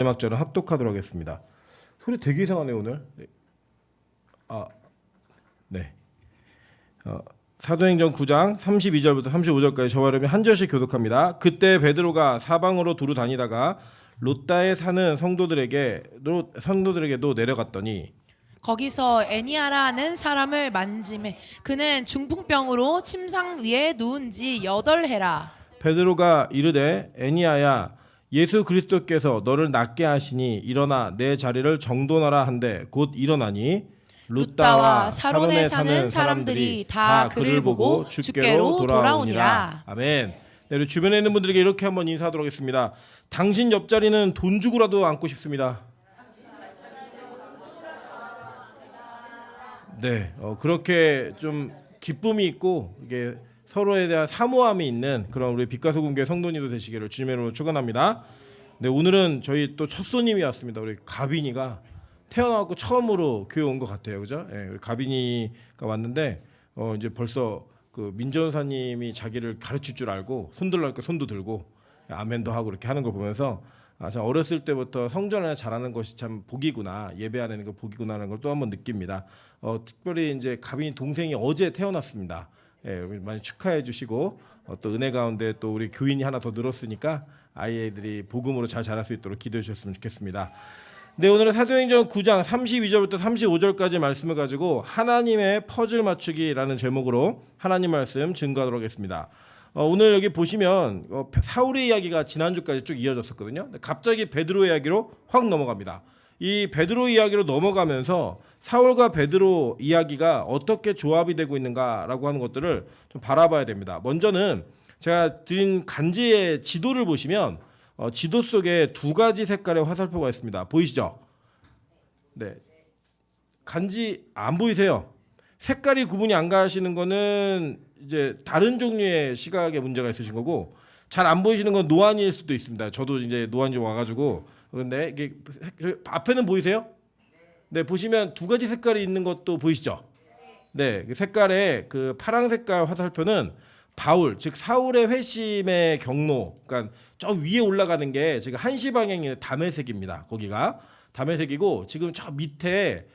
마지막 절은 합독하도록 하겠습니다. 소리 되게 이상하네 오늘. 네. 사도행전 9장 32절부터 35절까지 저와 여러분이 한 절씩 교독합니다. 그때 베드로가 사방으로 두루 다니다가 롯다에 사는 성도들에게도 내려갔더니 거기서 애니아라는 사람을 만짐에 그는 중풍병으로 침상 위에 누운 지 8해라. 베드로가 이르되 애니아야 예수 그리스도께서 너를 낫게 하시니 일어나 내 자리를 정돈하라 한데 곧 일어나니 룻다와 사론에 사는 사람들이 다 그를 보고 주께로 돌아오니라. 아멘. 네, 우리 주변에 있는 분들에게 이렇게 한번 인사하도록 하겠습니다. 당신 옆자리는 돈 주고라도 앉고 싶습니다. 네, 그렇게 좀 기쁨이 있고 이게 서로에 대한 사모함이 있는 그런 우리 빛가소금교회 성도님도 되시기를 주님의 이름으로 축원합니다. 네, 오늘은 저희 또 첫 손님이 왔습니다. 우리 가빈이가 태어나고 처음으로 교회 온 것 같아요, 그죠? 네, 우리 가빈이가 왔는데 이제 벌써 그 민전사님이 자기를 가르칠 줄 알고 손 들라니까 손도 들고 아멘도 하고 이렇게 하는 걸 보면서 참 어렸을 때부터 성전을 잘하는 것이 참 복이구나, 예배하는 거 복이구나라는 걸 또 한번 느낍니다. 특별히 이제 가빈이 동생이 어제 태어났습니다. 예, 많이 축하해 주시고 또 은혜 가운데 또 우리 교인이 하나 더 늘었으니까 아이들이 복음으로 잘 자랄 수 있도록 기도해 주셨으면 좋겠습니다. 네, 오늘은 사도행전 9장 32절부터 35절까지 말씀을 가지고 하나님의 퍼즐 맞추기라는 제목으로 하나님 말씀 증거하도록 하겠습니다. 오늘 여기 보시면 사울의 이야기가 지난주까지 쭉 이어졌었거든요. 갑자기 베드로 이야기로 확 넘어갑니다. 이 베드로 이야기로 넘어가면서 사울과 베드로 이야기가 어떻게 조합이 되고 있는가라고 하는 것들을 좀 바라봐야 됩니다. 먼저는 제가 드린 간지의 지도를 보시면 지도 속에 두 가지 색깔의 화살표가 있습니다. 보이시죠? 네. 간지 안 보이세요? 색깔이 구분이 안 가시는 거는 이제 다른 종류의 시각에 문제가 있으신 거고, 잘 안 보이시는 건 노안일 수도 있습니다. 저도 이제 노안 좀 와가지고. 그런데 이게 앞에는 보이세요? 네, 보시면 두 가지 색깔이 있는 것도 보이시죠? 네, 색깔의 그 파란 색깔 화살표는 바울, 즉 사울의 회심의 경로, 그러니까 저 위에 올라가는 게 지금 한시 방향의 다메섹입니다. 거기가 다메섹이고 지금 저 밑에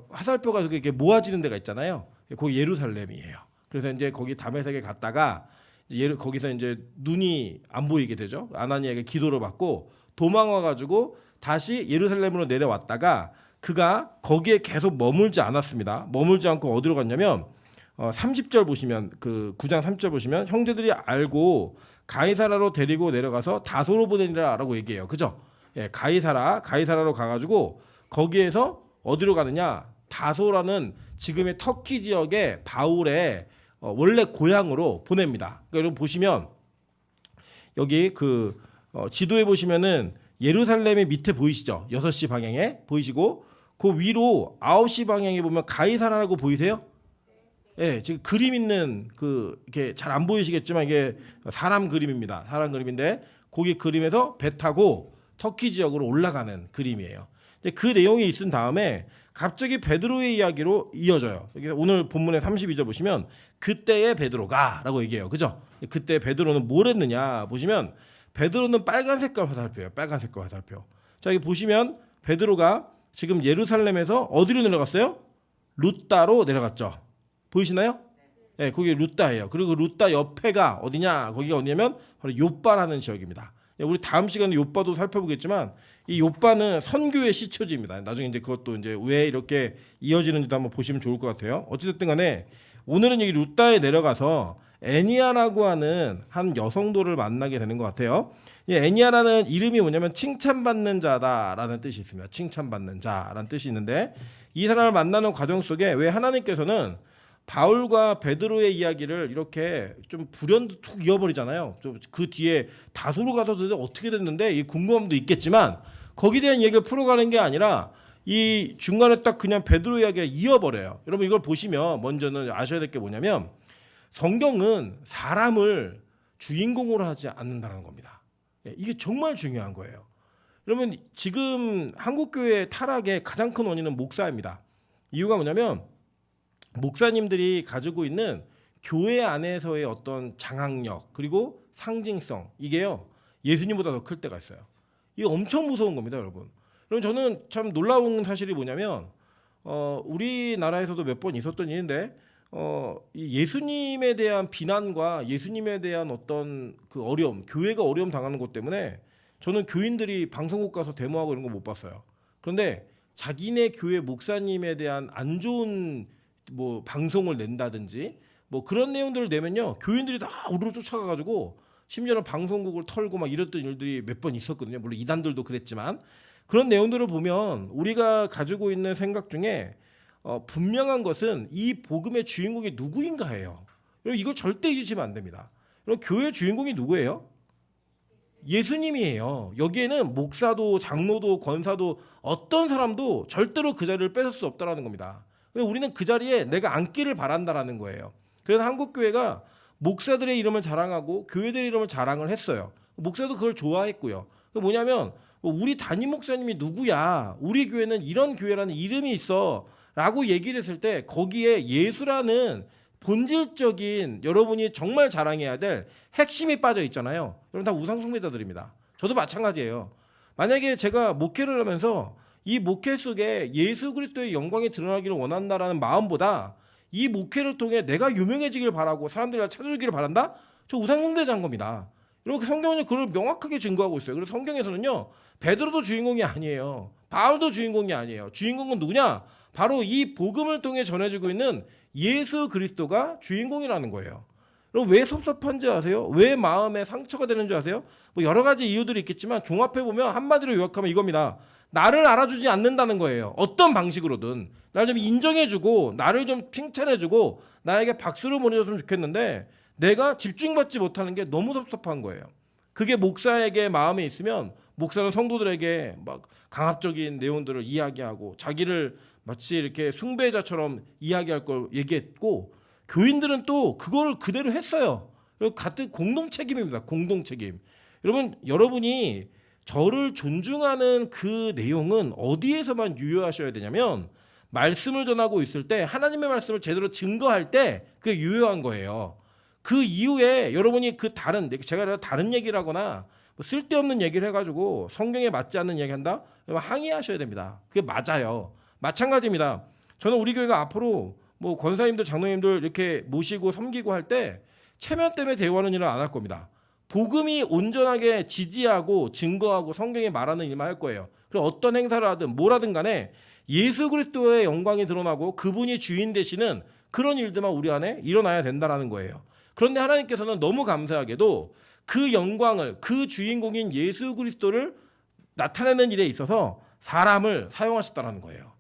화살표가 이렇게 모아지는 데가 있잖아요. 거기 예루살렘이에요. 그래서 이제 거기 다메섹에 갔다가 이제 거기서 이제 눈이 안 보이게 되죠. 아나니에게 기도를 받고 도망와 가지고 다시 예루살렘으로 내려왔다가 그가 거기에 계속 머물지 않았습니다. 머물지 않고 어디로 갔냐면 30절 보시면 그 9장 30절 보시면 형제들이 알고 가이사라로 데리고 내려가서 다소로 보내니라라고 얘기해요. 그죠? 예, 가이사라로 가가지고 거기에서 어디로 가느냐? 다소라는 지금의 터키 지역의 바울의 원래 고향으로 보냅니다. 그러니까 여러분 보시면 여기 그 지도에 보시면은 예루살렘의 밑에 보이시죠? 6시 방향에 보이시고 그 위로 9시 방향에 보면 가이사라라고 보이세요? 예, 지금 그림 있는 그 이렇게 잘 안 보이시겠지만 이게 사람 그림입니다. 사람 그림인데 거기 그림에서 배 타고 터키 지역으로 올라가는 그림이에요. 그 내용이 있은 다음에 갑자기 베드로의 이야기로 이어져요. 오늘 본문의 32절 보시면 그때의 베드로가라고 얘기해요. 그죠? 그때 베드로는 뭘 했느냐 보시면 베드로는 빨간 색깔 화살표예요. 빨간 색깔 화살표. 자, 여기 보시면 베드로가 지금 예루살렘에서 어디로 내려갔어요? 룻다로 내려갔죠. 보이시나요? 네, 거기 룻다예요. 그리고 룻다 옆에가 어디냐? 거기가 어디냐면 바로 요빠라는 지역입니다. 우리 다음 시간에 요빠도 살펴보겠지만 이 요빠는 선교의 시초지입니다. 나중에 이제 그것도 이제 왜 이렇게 이어지는지도 한번 보시면 좋을 것 같아요. 어찌됐든 간에 오늘은 여기 룻다에 내려가서 애니아라고 하는 한 여성도를 만나게 되는 것 같아요. 이 애니아라는 이름이 뭐냐면 칭찬받는 자다라는 뜻이 있습니다. 칭찬받는 자라는 뜻이 있는데 이 사람을 만나는 과정 속에 왜 하나님께서는 바울과 베드로의 이야기를 이렇게 좀 불현듯 툭 이어버리잖아요. 그 뒤에 다소로 가서 어떻게 됐는데 이 궁금함도 있겠지만 거기에 대한 얘기를 풀어가는 게 아니라 이 중간에 딱 그냥 베드로 이야기가 이어버려요. 여러분 이걸 보시면 먼저는 아셔야 될 게 뭐냐면 성경은 사람을 주인공으로 하지 않는다는 겁니다. 이게 정말 중요한 거예요. 여러분 지금 한국교회의 타락의 가장 큰 원인은 목사입니다. 이유가 뭐냐면 목사님들이 가지고 있는 교회 안에서의 어떤 장악력 그리고 상징성 이게요 예수님보다 더 클 때가 있어요. 이게 엄청 무서운 겁니다, 여러분. 그럼 저는 참 놀라운 사실이 뭐냐면 우리나라에서도 몇 번 있었던 일인데 이 예수님에 대한 비난과 예수님에 대한 어떤 그 어려움, 교회가 어려움 당하는 것 때문에 저는 교인들이 방송국 가서 데모하고 이런 거 못 봤어요. 그런데 자기네 교회 목사님에 대한 안 좋은 뭐 방송을 낸다든지 뭐 그런 내용들을 내면요, 교인들이 다 우르르 쫓아가가지고 심지어는 방송국을 털고 막 이랬던 일들이 몇 번 있었거든요. 물론 이단들도 그랬지만 그런 내용들을 보면 우리가 가지고 있는 생각 중에 분명한 것은 이 복음의 주인공이 누구인가예요. 여러분 이거 절대 잊으시면 안 됩니다. 여러분 교회 주인공이 누구예요? 예수님이에요. 여기에는 목사도 장로도 권사도 어떤 사람도 절대로 그 자리를 뺏을 수 없다라는 겁니다. 우리는 그 자리에 내가 앉기를 바란다라는 거예요. 그래서 한국 교회가 목사들의 이름을 자랑하고 교회들의 이름을 자랑을 했어요. 목사도 그걸 좋아했고요. 뭐냐면 우리 담임 목사님이 누구야? 우리 교회는 이런 교회라는 이름이 있어. 라고 얘기를 했을 때 거기에 예수라는 본질적인 여러분이 정말 자랑해야 될 핵심이 빠져 있잖아요. 여러분 다 우상 숭배자들입니다. 저도 마찬가지예요. 만약에 제가 목회를 하면서 이 목회 속에 예수 그리스도의 영광이 드러나기를 원한다라는 마음보다 이 목회를 통해 내가 유명해지길 바라고 사람들이 날 찾아주기를 바란다? 저 우상 숭배자인 겁니다. 이렇게 성경은 그걸 명확하게 증거하고 있어요. 그래서 성경에서는요, 베드로도 주인공이 아니에요. 바울도 주인공이 아니에요. 주인공은 누구냐? 바로 이 복음을 통해 전해지고 있는 예수 그리스도가 주인공이라는 거예요. 그럼 왜 섭섭한지 아세요? 왜 마음에 상처가 되는 줄 아세요? 뭐 여러 가지 이유들이 있겠지만 종합해 보면 한마디로 요약하면 이겁니다. 나를 알아주지 않는다는 거예요. 어떤 방식으로든 나를 좀 인정해주고 나를 좀 칭찬해주고 나에게 박수를 보내줬으면 좋겠는데 내가 집중받지 못하는 게 너무 섭섭한 거예요. 그게 목사에게 마음에 있으면 목사는 성도들에게 막 강압적인 내용들을 이야기하고 자기를 마치 이렇게 숭배자처럼 이야기할 걸 얘기했고, 교인들은 또 그걸 그대로 했어요. 같은 공동 책임입니다. 공동 책임. 여러분이 저를 존중하는 그 내용은 어디에서만 유효하셔야 되냐면 말씀을 전하고 있을 때 하나님의 말씀을 제대로 증거할 때 그게 유효한 거예요. 그 이후에 여러분이 그 제가 다른 얘기를 하거나 뭐 쓸데없는 얘기를 해가지고 성경에 맞지 않는 얘기 한다? 항의하셔야 됩니다. 그게 맞아요. 마찬가지입니다. 저는 우리 교회가 앞으로 뭐 권사님들 장로님들 이렇게 모시고 섬기고 할 때 체면 때문에 대우하는 일은 안 할 겁니다. 복음이 온전하게 지지하고 증거하고 성경에 말하는 일만 할 거예요. 그리고 어떤 행사를 하든 뭘 하든 간에 예수 그리스도의 영광이 드러나고 그분이 주인 되시는 그런 일들만 우리 안에 일어나야 된다는 거예요. 그런데 하나님께서는 너무 감사하게도 그 영광을, 그 주인공인 예수 그리스도를 나타내는 일에 있어서 사람을 사용하셨다는 거예요.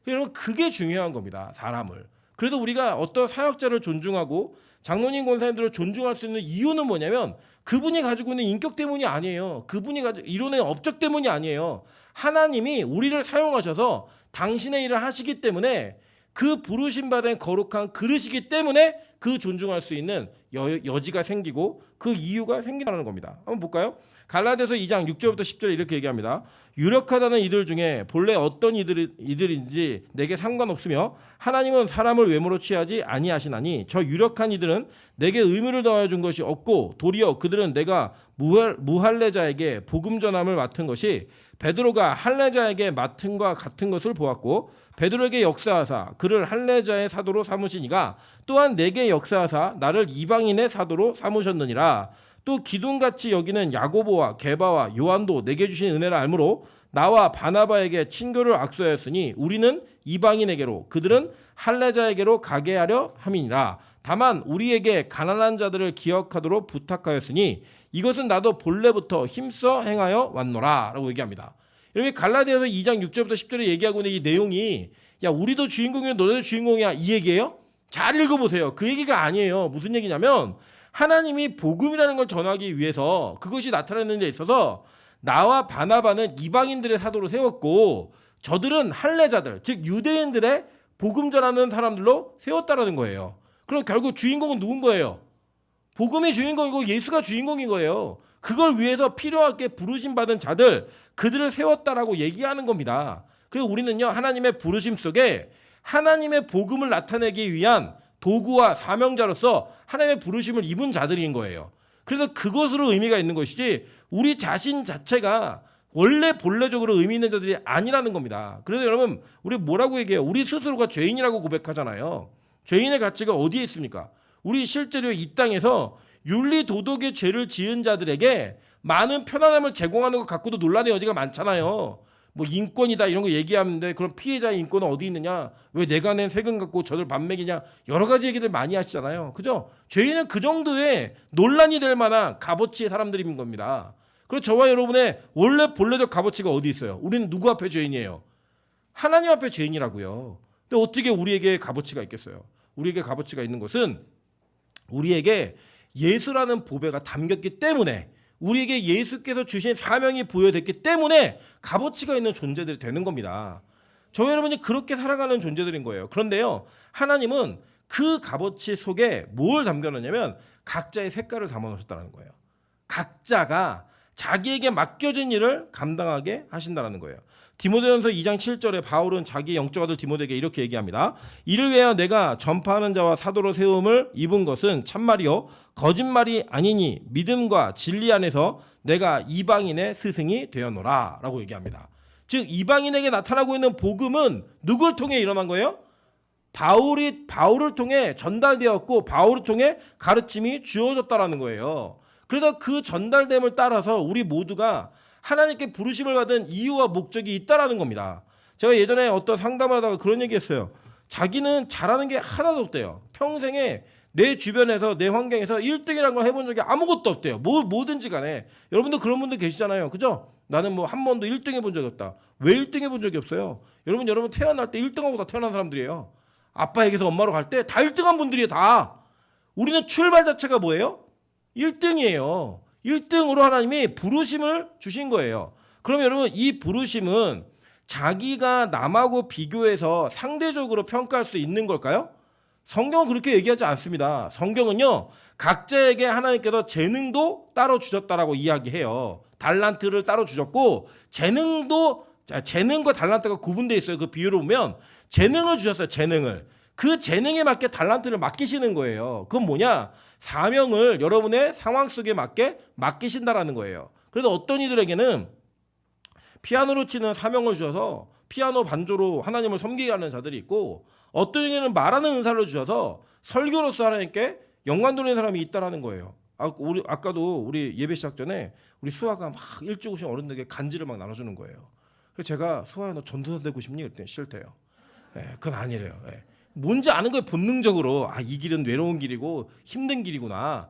여러분 그게 중요한 겁니다. 사람을. 그래도 우리가 어떤 사역자를 존중하고 장로님 권사님들을 존중할 수 있는 이유는 뭐냐면 그분이 가지고 있는 인격 때문이 아니에요. 그분이 가지고 이론의 업적 때문이 아니에요. 하나님이 우리를 사용하셔서 당신의 일을 하시기 때문에 그 부르심 받은 거룩한 그릇이기 때문에 그 존중할 수 있는 여지가 생기고 그 이유가 생긴다는 겁니다. 한번 볼까요? 갈라디아서 2장 6절부터 10절에 이렇게 얘기합니다. 유력하다는 이들 중에 본래 어떤 이들인지 내게 상관없으며 하나님은 사람을 외모로 취하지 아니하시나니 저 유력한 이들은 내게 의무를 더하여 준 것이 없고 도리어 그들은 내가 무할례자에게 복음 전함을 맡은 것이 베드로가 할례자에게 맡은과 같은 것을 보았고 베드로에게 역사하사 그를 할례자의 사도로 삼으시니가 또한 내게 역사하사 나를 이방인의 사도로 삼으셨느니라. 또 기둥같이 여기는 야고보와 게바와 요한도 내게 주신 은혜를 알므로 나와 바나바에게 친교를 악수하였으니 우리는 이방인에게로 그들은 할례자에게로 가게 하려 함이니라. 다만 우리에게 가난한 자들을 기억하도록 부탁하였으니 이것은 나도 본래부터 힘써 행하여 왔노라 라고 얘기합니다. 이렇게 갈라디아서 2장 6절부터 10절에 얘기하고 있는 이 내용이 야 우리도 주인공이야 너네도 주인공이야 이 얘기예요? 잘 읽어보세요. 그 얘기가 아니에요. 무슨 얘기냐면 하나님이 복음이라는 걸 전하기 위해서 그것이 나타나는 데 있어서 나와 바나바는 이방인들의 사도로 세웠고 저들은 할례자들 즉 유대인들의 복음 전하는 사람들로 세웠다라는 거예요. 그럼 결국 주인공은 누군 거예요? 복음이 주인공이고 예수가 주인공인 거예요. 그걸 위해서 필요하게 부르심 받은 자들 그들을 세웠다라고 얘기하는 겁니다. 그리고 우리는요 하나님의 부르심 속에 하나님의 복음을 나타내기 위한 도구와 사명자로서 하나님의 부르심을 입은 자들인 거예요. 그래서 그것으로 의미가 있는 것이지 우리 자신 자체가 원래 본래적으로 의미 있는 자들이 아니라는 겁니다. 그래서 여러분 우리 뭐라고 얘기해요? 우리 스스로가 죄인이라고 고백하잖아요. 죄인의 가치가 어디에 있습니까? 우리 실제로 이 땅에서 윤리 도덕의 죄를 지은 자들에게 많은 편안함을 제공하는 것 갖고도 논란의 여지가 많잖아요. 뭐 인권이다 이런 거 얘기하는데 그럼 피해자의 인권은 어디 있느냐? 왜 내가 낸 세금 갖고 저들 밥 먹이냐? 여러 가지 얘기들 많이 하시잖아요. 그죠? 죄인은 그 정도의 논란이 될 만한 값어치의 사람들인 겁니다. 그리고 저와 여러분의 원래 본래적 값어치가 어디 있어요? 우리는 누구 앞에 죄인이에요? 하나님 앞에 죄인이라고요. 근데 어떻게 우리에게 값어치가 있겠어요? 우리에게 값어치가 있는 것은 우리에게 예수라는 보배가 담겼기 때문에 우리에게 예수께서 주신 사명이 부여됐기 때문에 값어치가 있는 존재들이 되는 겁니다. 저와 여러분이 그렇게 살아가는 존재들인 거예요. 그런데요, 하나님은 그 값어치 속에 뭘 담겨놓냐면 각자의 색깔을 담아놓으셨다는 거예요. 각자가 자기에게 맡겨진 일을 감당하게 하신다는 거예요. 디모데전서 2장 7절에 바울은 자기 영적 아들 디모데에게 이렇게 얘기합니다. 이를 위하여 내가 전파하는 자와 사도로 세움을 입은 것은 참말이요 거짓말이 아니니 믿음과 진리 안에서 내가 이방인의 스승이 되었노라 라고 얘기합니다. 즉 이방인에게 나타나고 있는 복음은 누굴 통해 일어난 거예요? 바울을 통해 전달되었고 바울을 통해 가르침이 주어졌다라는 거예요. 그래서 그 전달됨을 따라서 우리 모두가 하나님께 부르심을 받은 이유와 목적이 있다라는 겁니다. 제가 예전에 어떤 상담을 하다가 그런 얘기했어요. 자기는 잘하는 게 하나도 없대요. 평생에 내 주변에서 내 환경에서 1등이라는 걸 해본 적이 아무것도 없대요. 뭐든지 간에. 여러분도 그런 분들 계시잖아요. 그죠? 나는 뭐 한 번도 1등 해본 적이 없다. 왜 1등 해본 적이 없어요? 여러분 태어날 때 1등하고 다 태어난 사람들이에요. 아빠에게서 엄마로 갈 때 다 1등한 분들이에요. 다. 우리는 출발 자체가 뭐예요? 1등이에요. 1등으로 하나님이 부르심을 주신 거예요. 그러면 여러분 이 부르심은 자기가 남하고 비교해서 상대적으로 평가할 수 있는 걸까요? 성경은 그렇게 얘기하지 않습니다. 성경은요 각자에게 하나님께서 재능도 따로 주셨다라고 이야기해요. 달란트를 따로 주셨고 재능과 달란트가 구분되어 있어요. 그 비유를 보면 재능을 주셨어요. 재능을. 그 재능에 맞게 달란트를 맡기시는 거예요. 그건 뭐냐? 사명을 여러분의 상황 속에 맞게 맡기신다라는 거예요. 그래서 어떤 이들에게는 피아노로 치는 사명을 주셔서 피아노 반주로 하나님을 섬기게 하는 자들이 있고 어떤 이들은 말하는 은사를 주셔서 설교로서 하나님께 영광 돌리는 사람이 있다라는 거예요. 아까도 우리 예배 시작 전에 우리 수아가 막 일찍 오신 어른들에게 간지를 막 나눠주는 거예요. 그래서 제가 수아야 너 전도사 되고 싶니? 그랬더니 싫대요. 그건 아니래요. 뭔지 아는 거예요. 본능적으로 이 길은 외로운 길이고 힘든 길이구나.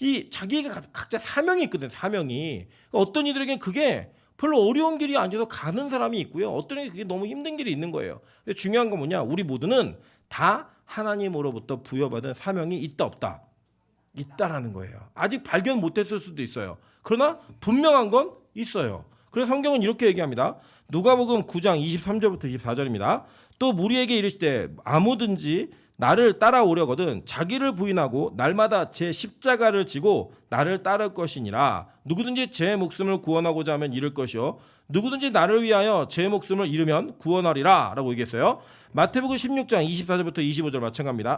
이 자기에게 각자 사명이 있거든. 사명이 어떤 이들에게는 그게 별로 어려운 길이 아니어서 가는 사람이 있고요. 어떤 이들에게 그게 너무 힘든 길이 있는 거예요. 근데 중요한 건 뭐냐? 우리 모두는 다 하나님으로부터 부여받은 사명이 있다 없다? 있다라는 거예요. 아직 발견 못했을 수도 있어요. 그러나 분명한 건 있어요. 그래서 성경은 이렇게 얘기합니다. 누가복음 9장 23절부터 24절입니다. 또 무리에게 이르시되 아무든지 나를 따라오려거든 자기를 부인하고 날마다 제 십자가를 지고 나를 따를 것이니라. 누구든지 제 목숨을 구원하고자 하면 잃을 것이요 누구든지 나를 위하여 제 목숨을 잃으면 구원하리라 라고 얘기했어요. 마태복음 16장 24절부터 25절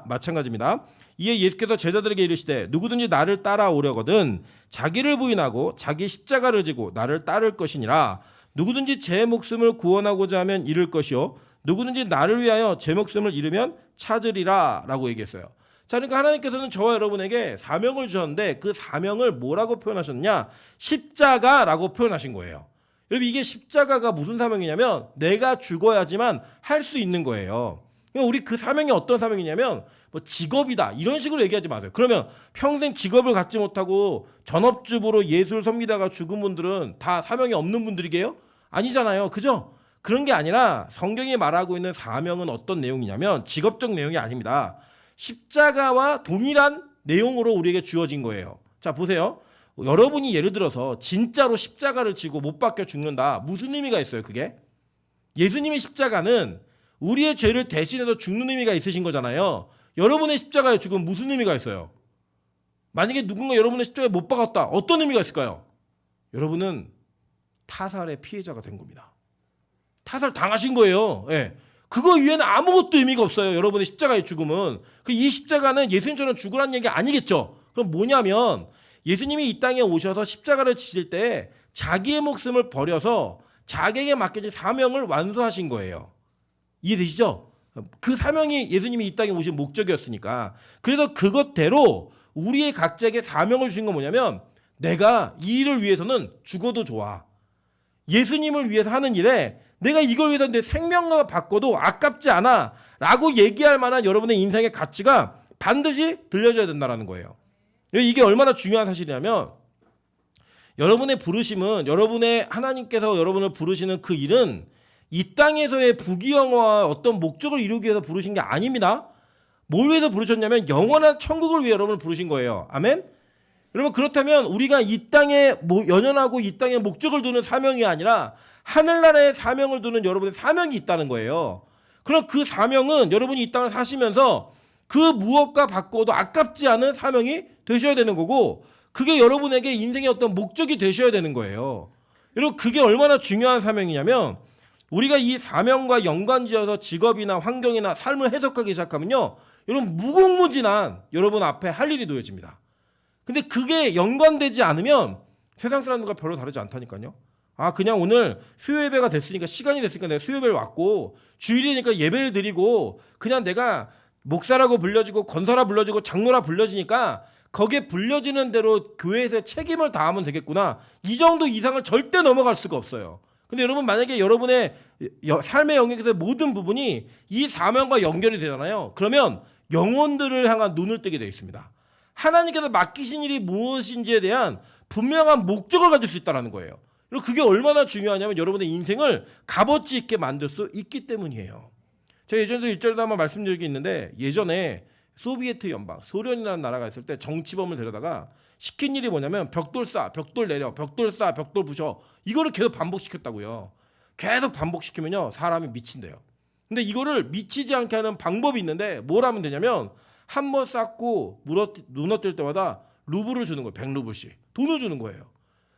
마찬가지입니다. 이에 예수께서 제자들에게 이르시되 누구든지 나를 따라오려거든 자기를 부인하고 자기 십자가를 지고 나를 따를 것이니라. 누구든지 제 목숨을 구원하고자 하면 잃을 것이요 누구든지 나를 위하여 제 목숨을 잃으면 찾으리라 라고 얘기했어요. 자, 그러니까 하나님께서는 저와 여러분에게 사명을 주셨는데 그 사명을 뭐라고 표현하셨냐? 십자가라고 표현하신 거예요. 여러분 이게 십자가가 무슨 사명이냐면 내가 죽어야지만 할 수 있는 거예요. 그러니까 우리 그 사명이 어떤 사명이냐면 뭐 직업이다 이런 식으로 얘기하지 마세요. 그러면 평생 직업을 갖지 못하고 전업주부로 예수를 섬기다가 죽은 분들은 다 사명이 없는 분들이게요? 아니잖아요. 그죠? 그런 게 아니라 성경이 말하고 있는 사명은 어떤 내용이냐면 직업적 내용이 아닙니다. 십자가와 동일한 내용으로 우리에게 주어진 거예요. 자 보세요. 여러분이 예를 들어서 진짜로 십자가를 지고 못 박혀 죽는다. 무슨 의미가 있어요 그게? 예수님의 십자가는 우리의 죄를 대신해서 죽는 의미가 있으신 거잖아요. 여러분의 십자가에 죽으면 무슨 의미가 있어요? 만약에 누군가 여러분의 십자가에 못 박았다. 어떤 의미가 있을까요? 여러분은 타살의 피해자가 된 겁니다. 타살 당하신 거예요. 그거 위에는 아무것도 의미가 없어요. 여러분의 십자가의 죽음은. 이 십자가는 예수님처럼 죽으라는 얘기 아니겠죠. 그럼 뭐냐면 예수님이 이 땅에 오셔서 십자가를 지실 때 자기의 목숨을 버려서 자기에게 맡겨진 사명을 완수하신 거예요. 이해되시죠? 그 사명이 예수님이 이 땅에 오신 목적이었으니까. 그래서 그것대로 우리의 각자에게 사명을 주신 건 뭐냐면 내가 이 일을 위해서는 죽어도 좋아. 예수님을 위해서 하는 일에 내가 이걸 위해서 내 생명을 바꿔도 아깝지 않아 라고 얘기할 만한 여러분의 인생의 가치가 반드시 들려져야 된다는 거예요. 이게 얼마나 중요한 사실이냐면 여러분의 부르심은 여러분의 하나님께서 여러분을 부르시는 그 일은 이 땅에서의 부귀영화와 어떤 목적을 이루기 위해서 부르신 게 아닙니다. 뭘 위해서 부르셨냐면 영원한 천국을 위해 여러분을 부르신 거예요. 아멘? 여러분 그렇다면 우리가 이 땅에 연연하고 이 땅에 목적을 두는 사명이 아니라 하늘나라의 사명을 두는 여러분의 사명이 있다는 거예요. 그럼 그 사명은 여러분이 이 땅을 사시면서 그 무엇과 바꿔도 아깝지 않은 사명이 되셔야 되는 거고 그게 여러분에게 인생의 어떤 목적이 되셔야 되는 거예요. 여러분 그게 얼마나 중요한 사명이냐면 우리가 이 사명과 연관지어서 직업이나 환경이나 삶을 해석하기 시작하면요. 여러분 무궁무진한 여러분 앞에 할 일이 놓여집니다. 근데 그게 연관되지 않으면 세상 사람들과 별로 다르지 않다니까요. 아 그냥 오늘 수요 예배가 됐으니까 시간이 됐으니까 내가 수요 예배를 왔고 주일이니까 예배를 드리고 그냥 내가 목사라고 불려지고 권사라 불려지고 장로라 불려지니까 거기에 불려지는 대로 교회에서 책임을 다하면 되겠구나. 이 정도 이상을 절대 넘어갈 수가 없어요. 근데 여러분 만약에 여러분의 삶의 영역에서의 모든 부분이 이 사명과 연결이 되잖아요. 그러면 영혼들을 향한 눈을 뜨게 되어 있습니다. 하나님께서 맡기신 일이 무엇인지에 대한 분명한 목적을 가질 수 있다는 거예요. 그리고 그게 얼마나 중요하냐면 여러분의 인생을 값어치 있게 만들 수 있기 때문이에요. 제가 예전에도 일절에도 한번 말씀드린 게 있는데 예전에 소비에트 연방, 소련이라는 나라가 있을 때 정치범을 데려다가 시킨 일이 뭐냐면 벽돌 쏴, 벽돌 내려, 벽돌 쏴, 벽돌 부셔 이거를 계속 반복시켰다고요. 계속 반복시키면요 사람이 미친대요. 근데 이거를 미치지 않게 하는 방법이 있는데 뭘 하면 되냐면 한 번 쌓고 무너뜨릴 때마다 루블을 주는 거예요. 100루블씩 돈을 주는 거예요.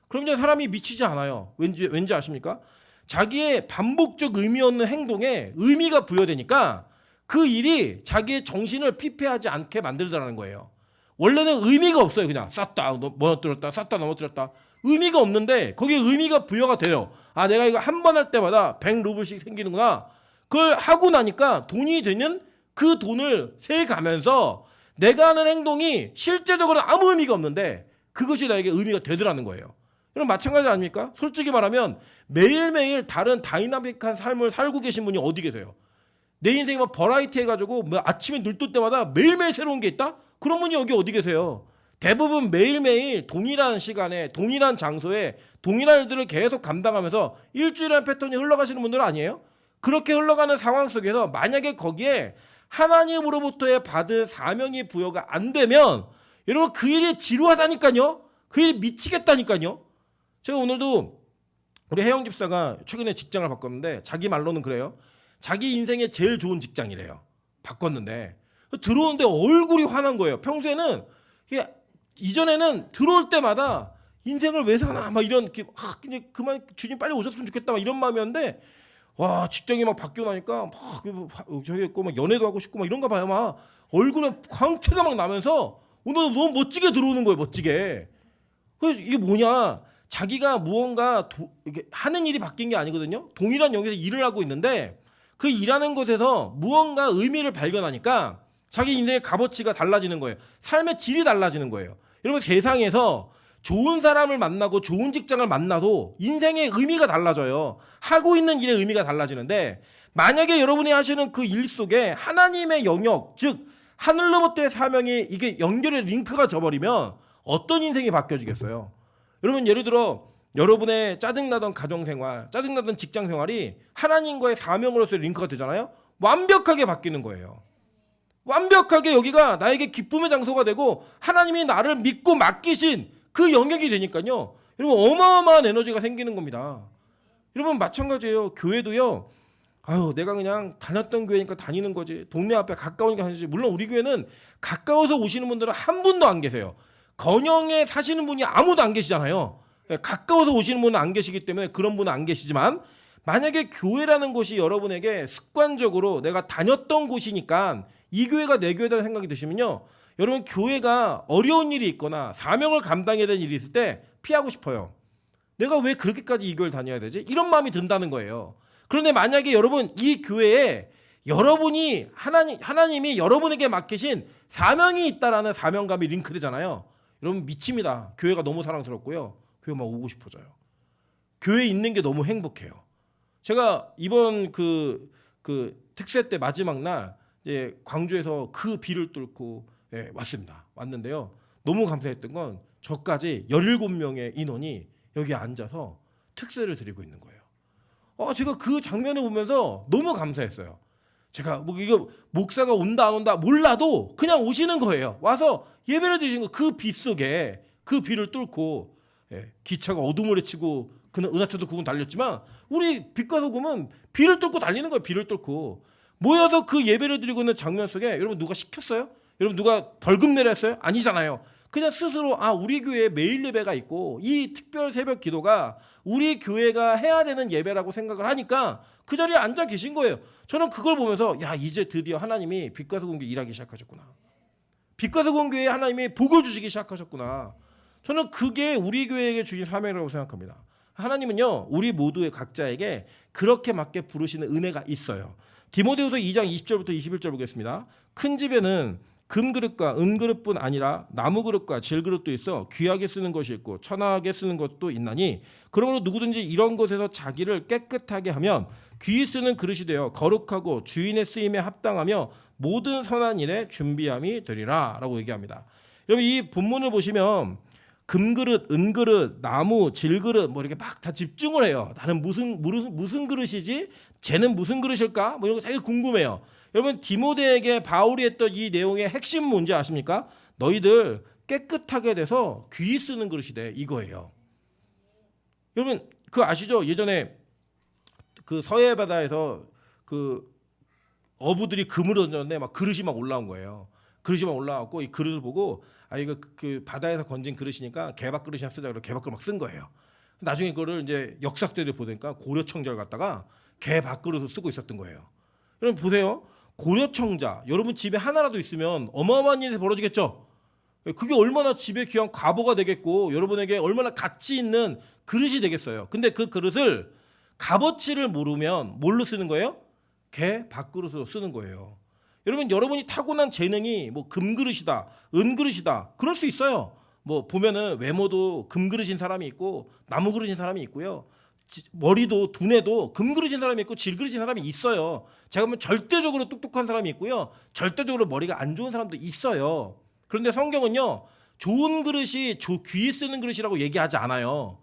그럼 이제 사람이 미치지 않아요. 왠지 아십니까? 자기의 반복적 의미 없는 행동에 의미가 부여되니까 그 일이 자기의 정신을 피폐하지 않게 만들더라는 거예요. 원래는 의미가 없어요. 그냥 쌌다 무너뜨렸다 쌌다 넘어뜨렸다 의미가 없는데 거기에 의미가 부여가 돼요. 아 내가 이거 한 번 할 때마다 100루블씩 생기는구나. 그걸 하고 나니까 돈이 되는 그 돈을 세가면서 내가 하는 행동이 실제적으로 아무 의미가 없는데 그것이 나에게 의미가 되더라는 거예요. 그럼 마찬가지 아닙니까? 솔직히 말하면 매일매일 다른 다이나믹한 삶을 살고 계신 분이 어디 계세요? 내 인생이 뭐 버라이티 해가지고 뭐 아침에 눈 뜰 때마다 매일매일 새로운 게 있다? 그런 분이 여기 어디 계세요? 대부분 매일매일 동일한 시간에 동일한 장소에 동일한 일들을 계속 감당하면서 일주일이라는 패턴이 흘러가시는 분들 아니에요? 그렇게 흘러가는 상황 속에서 만약에 거기에 하나님으로부터의 받은 사명이 부여가 안 되면 여러분 그 일이 지루하다니까요. 그 일이 미치겠다니까요. 제가 오늘도 우리 혜영 집사가 최근에 직장을 바꿨는데 자기 말로는 그래요. 자기 인생에 제일 좋은 직장이래요. 바꿨는데 들어오는데 얼굴이 환한 거예요. 평소에는 이전에는 들어올 때마다 인생을 왜 사나 막 이런 그냥 그만 주님 빨리 오셨으면 좋겠다 막 이런 마음이었는데 와 직장이 막 바뀌고 나니까 막 저기 있고 막 연애도 하고 싶고 막 이런가 봐요. 막 얼굴에 광채가 막 나면서 오늘 너무 멋지게 들어오는 거예요. 멋지게. 그래서 이게 뭐냐? 자기가 무언가 이게 하는 일이 바뀐 게 아니거든요. 동일한 영역에서 일을 하고 있는데 그 일하는 곳에서 무언가 의미를 발견하니까 자기 인생의 값어치가 달라지는 거예요. 삶의 질이 달라지는 거예요. 여러분 세상에서 좋은 사람을 만나고 좋은 직장을 만나도 인생의 의미가 달라져요. 하고 있는 일의 의미가 달라지는데 만약에 여러분이 하시는 그 일 속에 하나님의 영역, 즉 하늘로부터의 사명이 이게 연결의 링크가 져버리면 어떤 인생이 바뀌어지겠어요? 여러분 예를 들어 여러분의 짜증나던 가정생활, 짜증나던 직장생활이 하나님과의 사명으로서의 링크가 되잖아요. 완벽하게 바뀌는 거예요. 완벽하게 여기가 나에게 기쁨의 장소가 되고 하나님이 나를 믿고 맡기신 그 영역이 되니까요. 여러분 어마어마한 에너지가 생기는 겁니다. 여러분 마찬가지예요. 교회도요. 아유 내가 그냥 다녔던 교회니까 다니는 거지. 동네 앞에 가까우니까 다니지. 물론 우리 교회는 가까워서 오시는 분들은 한 분도 안 계세요. 건영에 사시는 분이 아무도 안 계시잖아요. 가까워서 오시는 분은 안 계시기 때문에 그런 분은 안 계시지만 만약에 교회라는 곳이 여러분에게 습관적으로 내가 다녔던 곳이니까 이 교회가 내 교회라는 생각이 드시면요. 여러분 교회가 어려운 일이 있거나 사명을 감당해야 되는 일이 있을 때 피하고 싶어요. 내가 왜 그렇게까지 이 교회를 다녀야 되지? 이런 마음이 든다는 거예요. 그런데 만약에 여러분 이 교회에 여러분이 하나님이 여러분에게 맡기신 사명이 있다라는 사명감이 링크되잖아요. 여러분 미칩니다. 교회가 너무 사랑스럽고요. 교회 막 오고 싶어져요. 교회에 있는 게 너무 행복해요. 제가 이번 그 특세 때 마지막 날 이제 광주에서 그 비를 뚫고 왔습니다. 왔는데요. 너무 감사했던 건 저까지 17명의 인원이 여기 앉아서 특세를 드리고 있는 거예요. 제가 그 장면을 보면서 너무 감사했어요. 제가 뭐 이거 목사가 온다 안 온다 몰라도 그냥 오시는 거예요. 와서 예배를 드리신 거 그 비 속에 그 비를 뚫고 기차가 어둠을 헤치고 그는 은하철도 9분 달렸지만 우리 빛과 소금은 비를 뚫고 달리는 거예요. 비를 뚫고 모여서 그 예배를 드리고 있는 장면 속에 여러분 누가 시켰어요? 여러분 누가 벌금 내렸어요? 아니잖아요. 그냥 스스로 우리 교회에 매일 예배가 있고 이 특별 새벽 기도가 우리 교회가 해야 되는 예배라고 생각을 하니까 그 자리에 앉아 계신 거예요. 저는 그걸 보면서 이제 드디어 하나님이 빛과 소금교회 일하기 시작하셨구나. 빛과 소금교회에 하나님이 복을 주시기 시작하셨구나. 저는 그게 우리 교회에게 주신 사명이라고 생각합니다. 하나님은요 우리 모두의 각자에게 그렇게 맞게 부르시는 은혜가 있어요. 디모데후서 2장 20절부터 21절 보겠습니다. 큰 집에는 금그릇과 은그릇뿐 아니라 나무그릇과 질그릇도 있어 귀하게 쓰는 것이 있고 천하게 쓰는 것도 있나니 그러므로 누구든지 이런 것에서 자기를 깨끗하게 하면 귀히 쓰는 그릇이 되어 거룩하고 주인의 쓰임에 합당하며 모든 선한 일에 준비함이 되리라 라고 얘기합니다. 여러분 이 본문을 보시면 금그릇, 은그릇, 나무, 질그릇 뭐 이렇게 막 다 집중을 해요. 나는 무슨 그릇이지? 쟤는 무슨 그릇일까? 뭐 이런 거 되게 궁금해요. 여러분 디모데에게 바울이 했던 이 내용의 핵심 뭔지 아십니까? 너희들 깨끗하게 돼서 귀히 쓰는 그릇이 돼 이거예요. 여러분 그거 아시죠? 예전에 그 서해 바다에서 그 어부들이 금을 던졌는데 막 그릇이 막 올라온 거예요. 그릇이 막 올라왔고 이 그릇을 보고 이거 그 바다에서 건진 그릇이니까 개밥 그릇이나 쓰자 그러고 개밥 그릇 막 쓴 거예요. 나중에 그거를 이제 역사학자들이 보니까 고려청자를 갖다가 개밥 그릇을 쓰고 있었던 거예요. 여러분 보세요. 고려청자 여러분 집에 하나라도 있으면 어마어마한 일이 벌어지겠죠. 그게 얼마나 집에 귀한 과보가 되겠고 여러분에게 얼마나 가치 있는 그릇이 되겠어요. 근데 그 그릇을 값어치를 모르면 뭘로 쓰는 거예요? 개 밥그릇으로 쓰는 거예요. 여러분이 타고난 재능이 뭐 금그릇이다, 은그릇이다 그럴 수 있어요. 뭐 보면은 외모도 금그릇인 사람이 있고 나무그릇인 사람이 있고요. 머리도 두뇌도 금그릇인 사람이 있고 질그릇인 사람이 있어요. 제가 보면 절대적으로 똑똑한 사람이 있고요. 절대적으로 머리가 안 좋은 사람도 있어요. 그런데 성경은요. 좋은 그릇이 귀히 쓰는 그릇이라고 얘기하지 않아요.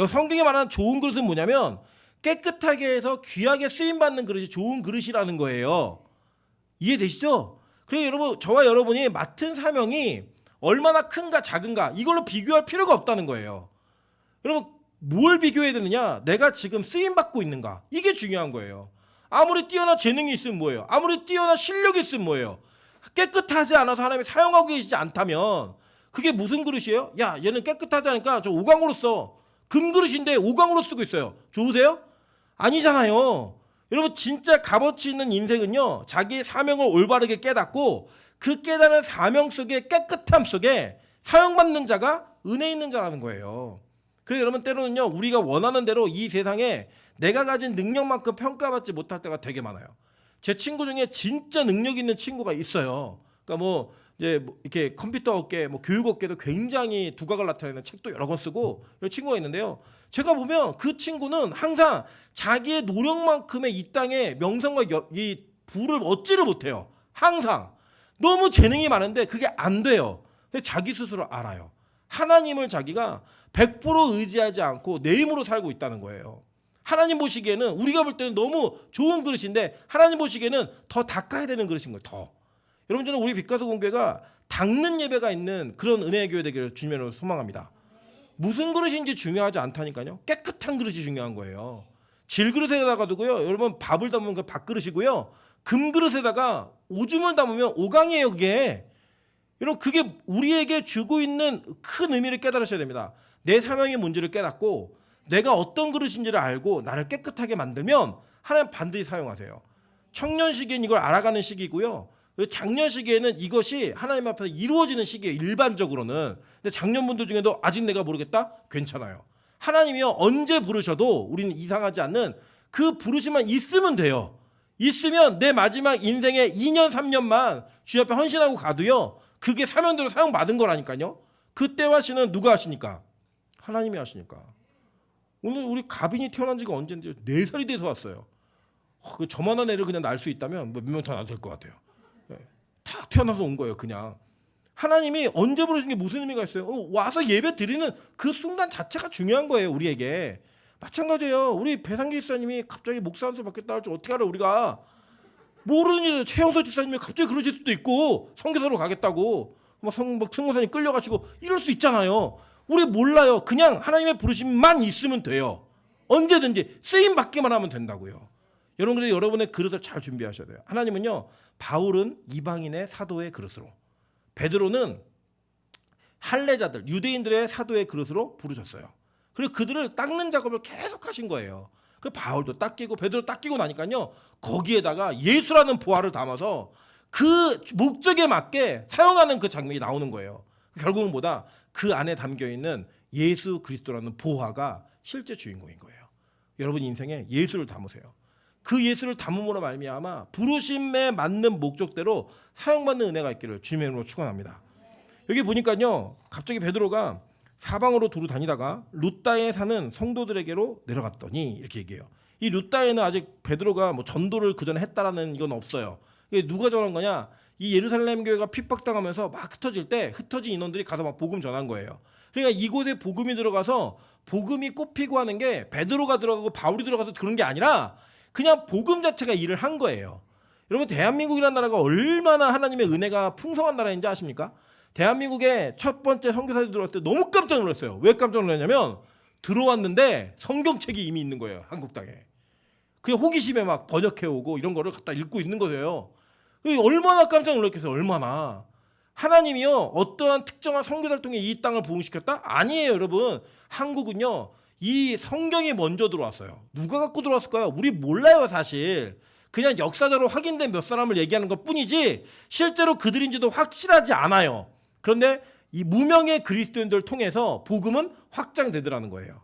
성경이 말하는 좋은 그릇은 뭐냐면 깨끗하게 해서 귀하게 쓰임받는 그릇이 좋은 그릇이라는 거예요. 이해되시죠? 그래서 여러분 저와 여러분이 맡은 사명이 얼마나 큰가 작은가 이걸로 비교할 필요가 없다는 거예요. 여러분 뭘 비교해야 되느냐? 내가 지금 쓰임받고 있는가? 이게 중요한 거예요. 아무리 뛰어난 재능이 있으면 뭐예요? 아무리 뛰어난 실력이 있으면 뭐예요? 깨끗하지 않아서 하나님이 사용하고 계시지 않다면 그게 무슨 그릇이에요? 얘는 깨끗하지 않으니까 저 오강으로 써. 금그릇인데 오강으로 쓰고 있어요. 좋으세요? 아니잖아요. 여러분 진짜 값어치 있는 인생은요. 자기 사명을 올바르게 깨닫고 그 깨달은 사명 속에 깨끗함 속에 사용받는 자가 은혜 있는 자라는 거예요. 그래서 여러분 때로는요. 우리가 원하는 대로 이 세상에 내가 가진 능력만큼 평가받지 못할 때가 되게 많아요. 제 친구 중에 진짜 능력 있는 친구가 있어요. 그러니까 뭐 이제 이렇게 컴퓨터 업계, 교육 업계도 굉장히 두각을 나타내는 책도 여러 권 쓰고 이런 친구가 있는데요. 제가 보면 그 친구는 항상 자기의 노력만큼의 이 땅에 명성과 이 부를 얻지를 못해요. 항상 너무 재능이 많은데 그게 안 돼요. 자기 스스로 알아요. 하나님을 자기가 100% 의지하지 않고 내 힘으로 살고 있다는 거예요. 하나님 보시기에는 우리가 볼 때는 너무 좋은 그릇인데 하나님 보시기에는 더 닦아야 되는 그릇인 거예요. 더. 여러분 저는 우리 빛과 소금교회가 닦는 예배가 있는 그런 은혜의 교회 되기를 주님으로 소망합니다. 무슨 그릇인지 중요하지 않다니까요. 깨끗한 그릇이 중요한 거예요. 질그릇에다가 두고요. 여러분 밥을 담으면 그 밥그릇이고요. 금그릇에다가 오줌을 담으면 오강이에요. 그게. 여러분 그게 우리에게 주고 있는 큰 의미를 깨달으셔야 됩니다. 내 사명의 문제를 깨닫고 내가 어떤 그릇인지를 알고 나를 깨끗하게 만들면 하나님 반드시 사용하세요. 청년 시기엔 이걸 알아가는 시기고요. 작년 시기에는 이것이 하나님 앞에서 이루어지는 시기예요. 일반적으로는. 근데 작년 분들 중에도 아직 내가 모르겠다? 괜찮아요. 하나님이요 언제 부르셔도 우리는 이상하지 않는 그 부르심만 있으면 돼요. 있으면 내 마지막 인생의 2년 3년만 주 앞에 헌신하고 가도요 그게 사명대로 사용받은 거라니까요. 그때와 시는 누가 하시니까? 하나님이 하시니까. 오늘 우리 가빈이 태어난 지가 언젠데 4살이 돼서 왔어요. 그 저만한 애를 그냥 낳을 수 있다면 몇 명 더 낳아도 될 것 같아요. 다 태어나서 온 거예요. 그냥 하나님이 언제 부르신 게 무슨 의미가 있어요? 와서 예배 드리는 그 순간 자체가 중요한 거예요. 우리에게. 마찬가지예요. 우리 배상기 집사님이 갑자기 목사 한 수 받겠다 할 줄 어떻게 알아? 우리가 모르는 일. 최영서 집사님이 갑자기 그러실 수도 있고 선교사로 가겠다고 막 승무사님 끌려가시고 이럴 수 있잖아요. 우리 몰라요. 그냥 하나님의 부르심만 있으면 돼요. 언제든지 쓰임 받기만 하면 된다고요. 여러분들이 여러분의 그릇을 잘 준비하셔야 돼요. 하나님은요 바울은 이방인의 사도의 그릇으로, 베드로는 할례자들 유대인들의 사도의 그릇으로 부르셨어요. 그리고 그들을 닦는 작업을 계속 하신 거예요. 그 바울도 닦이고 베드로 닦이고 나니까요 거기에다가 예수라는 보화를 담아서 그 목적에 맞게 사용하는 그 장면이 나오는 거예요. 결국은 뭐다? 그 안에 담겨있는 예수 그리스도라는 보화가 실제 주인공인 거예요. 여러분 인생에 예수를 담으세요. 그 예수를 담음으로 말미암아 부르심에 맞는 목적대로 사용받는 은혜가 있기를 주님의 이름으로 축원합니다. 여기 보니까요 갑자기 베드로가 사방으로 두루 다니다가 룻다에 사는 성도들에게로 내려갔더니 이렇게 얘기해요. 이 룻다에는 아직 베드로가 뭐 전도를 그 전에 했다라는 이건 없어요. 이게 누가 전한 거냐? 이 예루살렘 교회가 핍박당하면서 막 흩어질 때 흩어진 인원들이 가서 막 복음 전한 거예요. 그러니까 이곳에 복음이 들어가서 복음이 꼽히고 하는 게 베드로가 들어가고 바울이 들어가서 그런 게 아니라 그냥 복음 자체가 일을 한 거예요. 여러분 대한민국이라는 나라가 얼마나 하나님의 은혜가 풍성한 나라인지 아십니까? 대한민국에 첫 번째 선교사들이 들어왔을 때 너무 깜짝 놀랐어요. 왜 깜짝 놀랐냐면 들어왔는데 성경책이 이미 있는 거예요. 한국 땅에. 그게 호기심에 막 번역해오고 이런 거를 갖다 읽고 있는 거예요. 얼마나 깜짝 놀랐겠어요. 얼마나. 하나님이요 어떠한 특정한 선교사를 통해 이 땅을 부흥시켰다? 아니에요. 여러분 한국은요 이 성경이 먼저 들어왔어요. 누가 갖고 들어왔을까요? 우리 몰라요. 사실 그냥 역사적으로 확인된 몇 사람을 얘기하는 것 뿐이지 실제로 그들인지도 확실하지 않아요. 그런데 이 무명의 그리스도인들을 통해서 복음은 확장되더라는 거예요.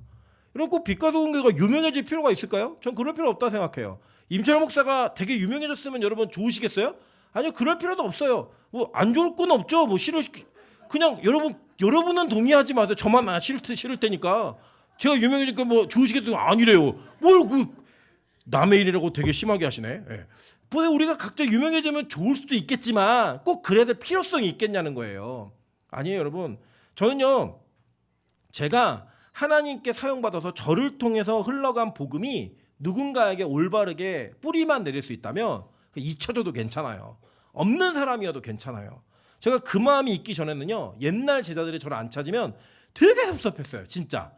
여러분 꼭 빛과 소금교회가 유명해질 필요가 있을까요? 전 그럴 필요 없다 생각해요. 임철 목사가 되게 유명해졌으면 여러분 좋으시겠어요? 아니요, 그럴 필요도 없어요. 뭐 안 좋을 건 없죠. 뭐 그냥 여러분은 동의하지 마세요. 저만 싫을 테니까. 제가 유명해지니까 뭐 좋으시겠다고 아니래요. 뭘 남의 일이라고 되게 심하게 하시네. 예. 보세요, 우리가 각자 유명해지면 좋을 수도 있겠지만 꼭 그래야 될 필요성이 있겠냐는 거예요. 아니에요, 여러분. 저는요, 제가 하나님께 사용받아서 저를 통해서 흘러간 복음이 누군가에게 올바르게 뿌리만 내릴 수 있다면 잊혀져도 괜찮아요. 없는 사람이어도 괜찮아요. 제가 그 마음이 있기 전에는요, 옛날 제자들이 저를 안 찾으면 되게 섭섭했어요. 진짜.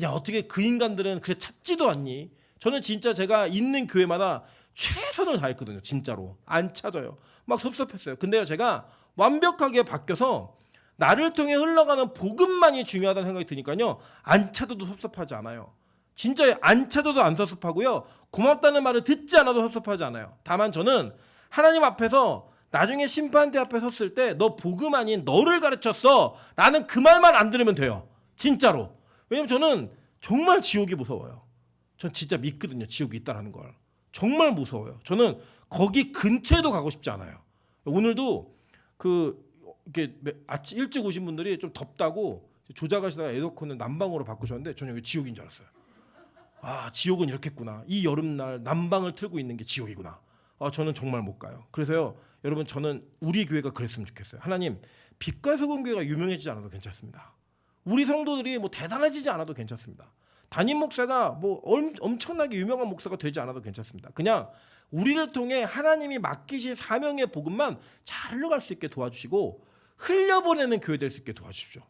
야, 어떻게 그 인간들은 그래 찾지도 않니? 저는 진짜 제가 있는 교회마다 최선을 다했거든요. 진짜로. 안 찾아요. 막 섭섭했어요. 근데요, 제가 완벽하게 바뀌어서 나를 통해 흘러가는 복음만이 중요하다는 생각이 드니까요, 안 찾아도 섭섭하지 않아요. 진짜 안 찾아도 안 섭섭하고요, 고맙다는 말을 듣지 않아도 섭섭하지 않아요. 다만 저는 하나님 앞에서 나중에 심판대 앞에 섰을 때 너 복음 아닌 너를 가르쳤어 라는 그 말만 안 들으면 돼요. 진짜로. 왜냐면 저는 정말 지옥이 무서워요. 전 진짜 믿거든요. 지옥이 있다는 걸. 정말 무서워요. 저는 거기 근처에도 가고 싶지 않아요. 오늘도 이렇게 아침 일찍 오신 분들이 좀 덥다고 조작하시다가 에어컨을 난방으로 바꾸셨는데 저는 여기 지옥인 줄 알았어요. 아, 지옥은 이렇겠구나. 이 여름날 난방을 틀고 있는 게 지옥이구나. 아, 저는 정말 못 가요. 그래서요, 여러분 저는 우리 교회가 그랬으면 좋겠어요. 하나님, 빛과 소금 교회가 유명해지지 않아도 괜찮습니다. 우리 성도들이 뭐 대단해지지 않아도 괜찮습니다. 담임 목사가 뭐 엄청나게 유명한 목사가 되지 않아도 괜찮습니다. 그냥 우리를 통해 하나님이 맡기신 사명의 복음만 잘 흘러갈 수 있게 도와주시고 흘려보내는 교회 될 수 있게 도와주십시오.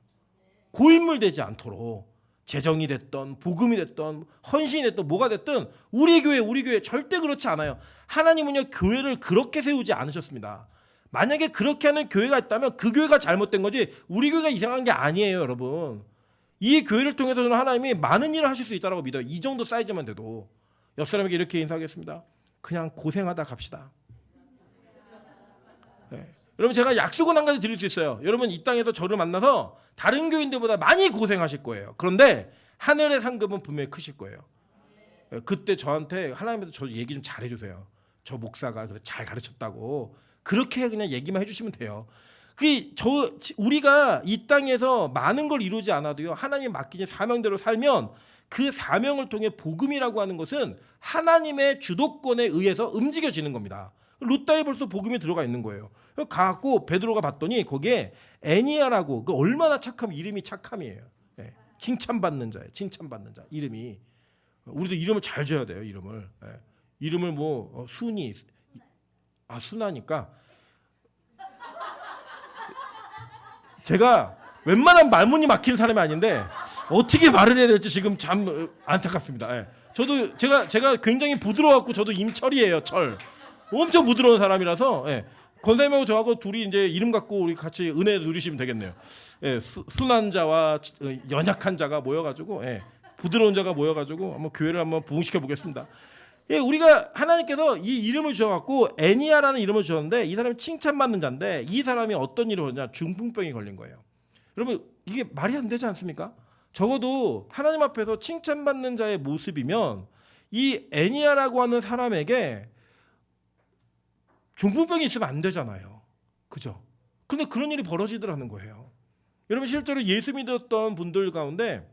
고인물 되지 않도록. 재정이 됐던 복음이 됐던 헌신이 됐던 뭐가 됐든 우리 교회 절대 그렇지 않아요. 하나님은요 교회를 그렇게 세우지 않으셨습니다. 만약에 그렇게 하는 교회가 있다면 그 교회가 잘못된 거지 우리 교회가 이상한 게 아니에요. 여러분, 이 교회를 통해서 저는 하나님이 많은 일을 하실 수 있다고 믿어요. 이 정도 사이즈만 돼도. 옆 사람에게 이렇게 인사하겠습니다. 그냥 고생하다 갑시다. 네. 여러분, 제가 약속은 한 가지 드릴 수 있어요. 여러분 이 땅에서 저를 만나서 다른 교인들보다 많이 고생하실 거예요. 그런데 하늘의 상급은 분명히 크실 거예요. 그때 저한테 하나님께서 저 얘기 좀 잘해주세요. 저 목사가 잘 가르쳤다고 그렇게 그냥 얘기만 해주시면 돼요. 우리가 이 땅에서 많은 걸 이루지 않아도요, 하나님 맡기신 사명대로 살면 그 사명을 통해 복음이라고 하는 것은 하나님의 주도권에 의해서 움직여지는 겁니다. 루다에 벌써 복음이 들어가 있는 거예요. 가고 베드로가 봤더니 거기에 애니아라고, 그 얼마나 착하면 이름이 착함이에요. 네. 칭찬받는 자예요. 칭찬받는 자 이름이. 우리도 이름을 잘 줘야 돼요. 이름을. 네. 이름을 뭐 순이 순하니까. 제가 웬만한 말문이 막히는 사람이 아닌데 어떻게 말을 해야 될지 지금 참 안타깝습니다. 예. 저도 제가 굉장히 부드러워갖고 저도 임철이에요. 철. 엄청 부드러운 사람이라서 예. 권사님하고 저하고 둘이 이제 이름 갖고 우리 같이 은혜 누리시면 되겠네요. 예. 순한 자와 연약한 자가 모여가지고 예. 부드러운 자가 모여가지고 한번 교회를 한번 부흥시켜 보겠습니다. 예, 우리가 하나님께서 이 이름을 주셔갖고 애니아라는 이름을 주셨는데 이 사람이 칭찬받는 자인데 이 사람이 어떤 일을 하냐 중풍병이 걸린 거예요. 여러분 이게 말이 안 되지 않습니까? 적어도 하나님 앞에서 칭찬받는 자의 모습이면 이 애니아라고 하는 사람에게 중풍병이 있으면 안 되잖아요. 그죠? 근데 그런 일이 벌어지더라는 거예요. 여러분 실제로 예수 믿었던 분들 가운데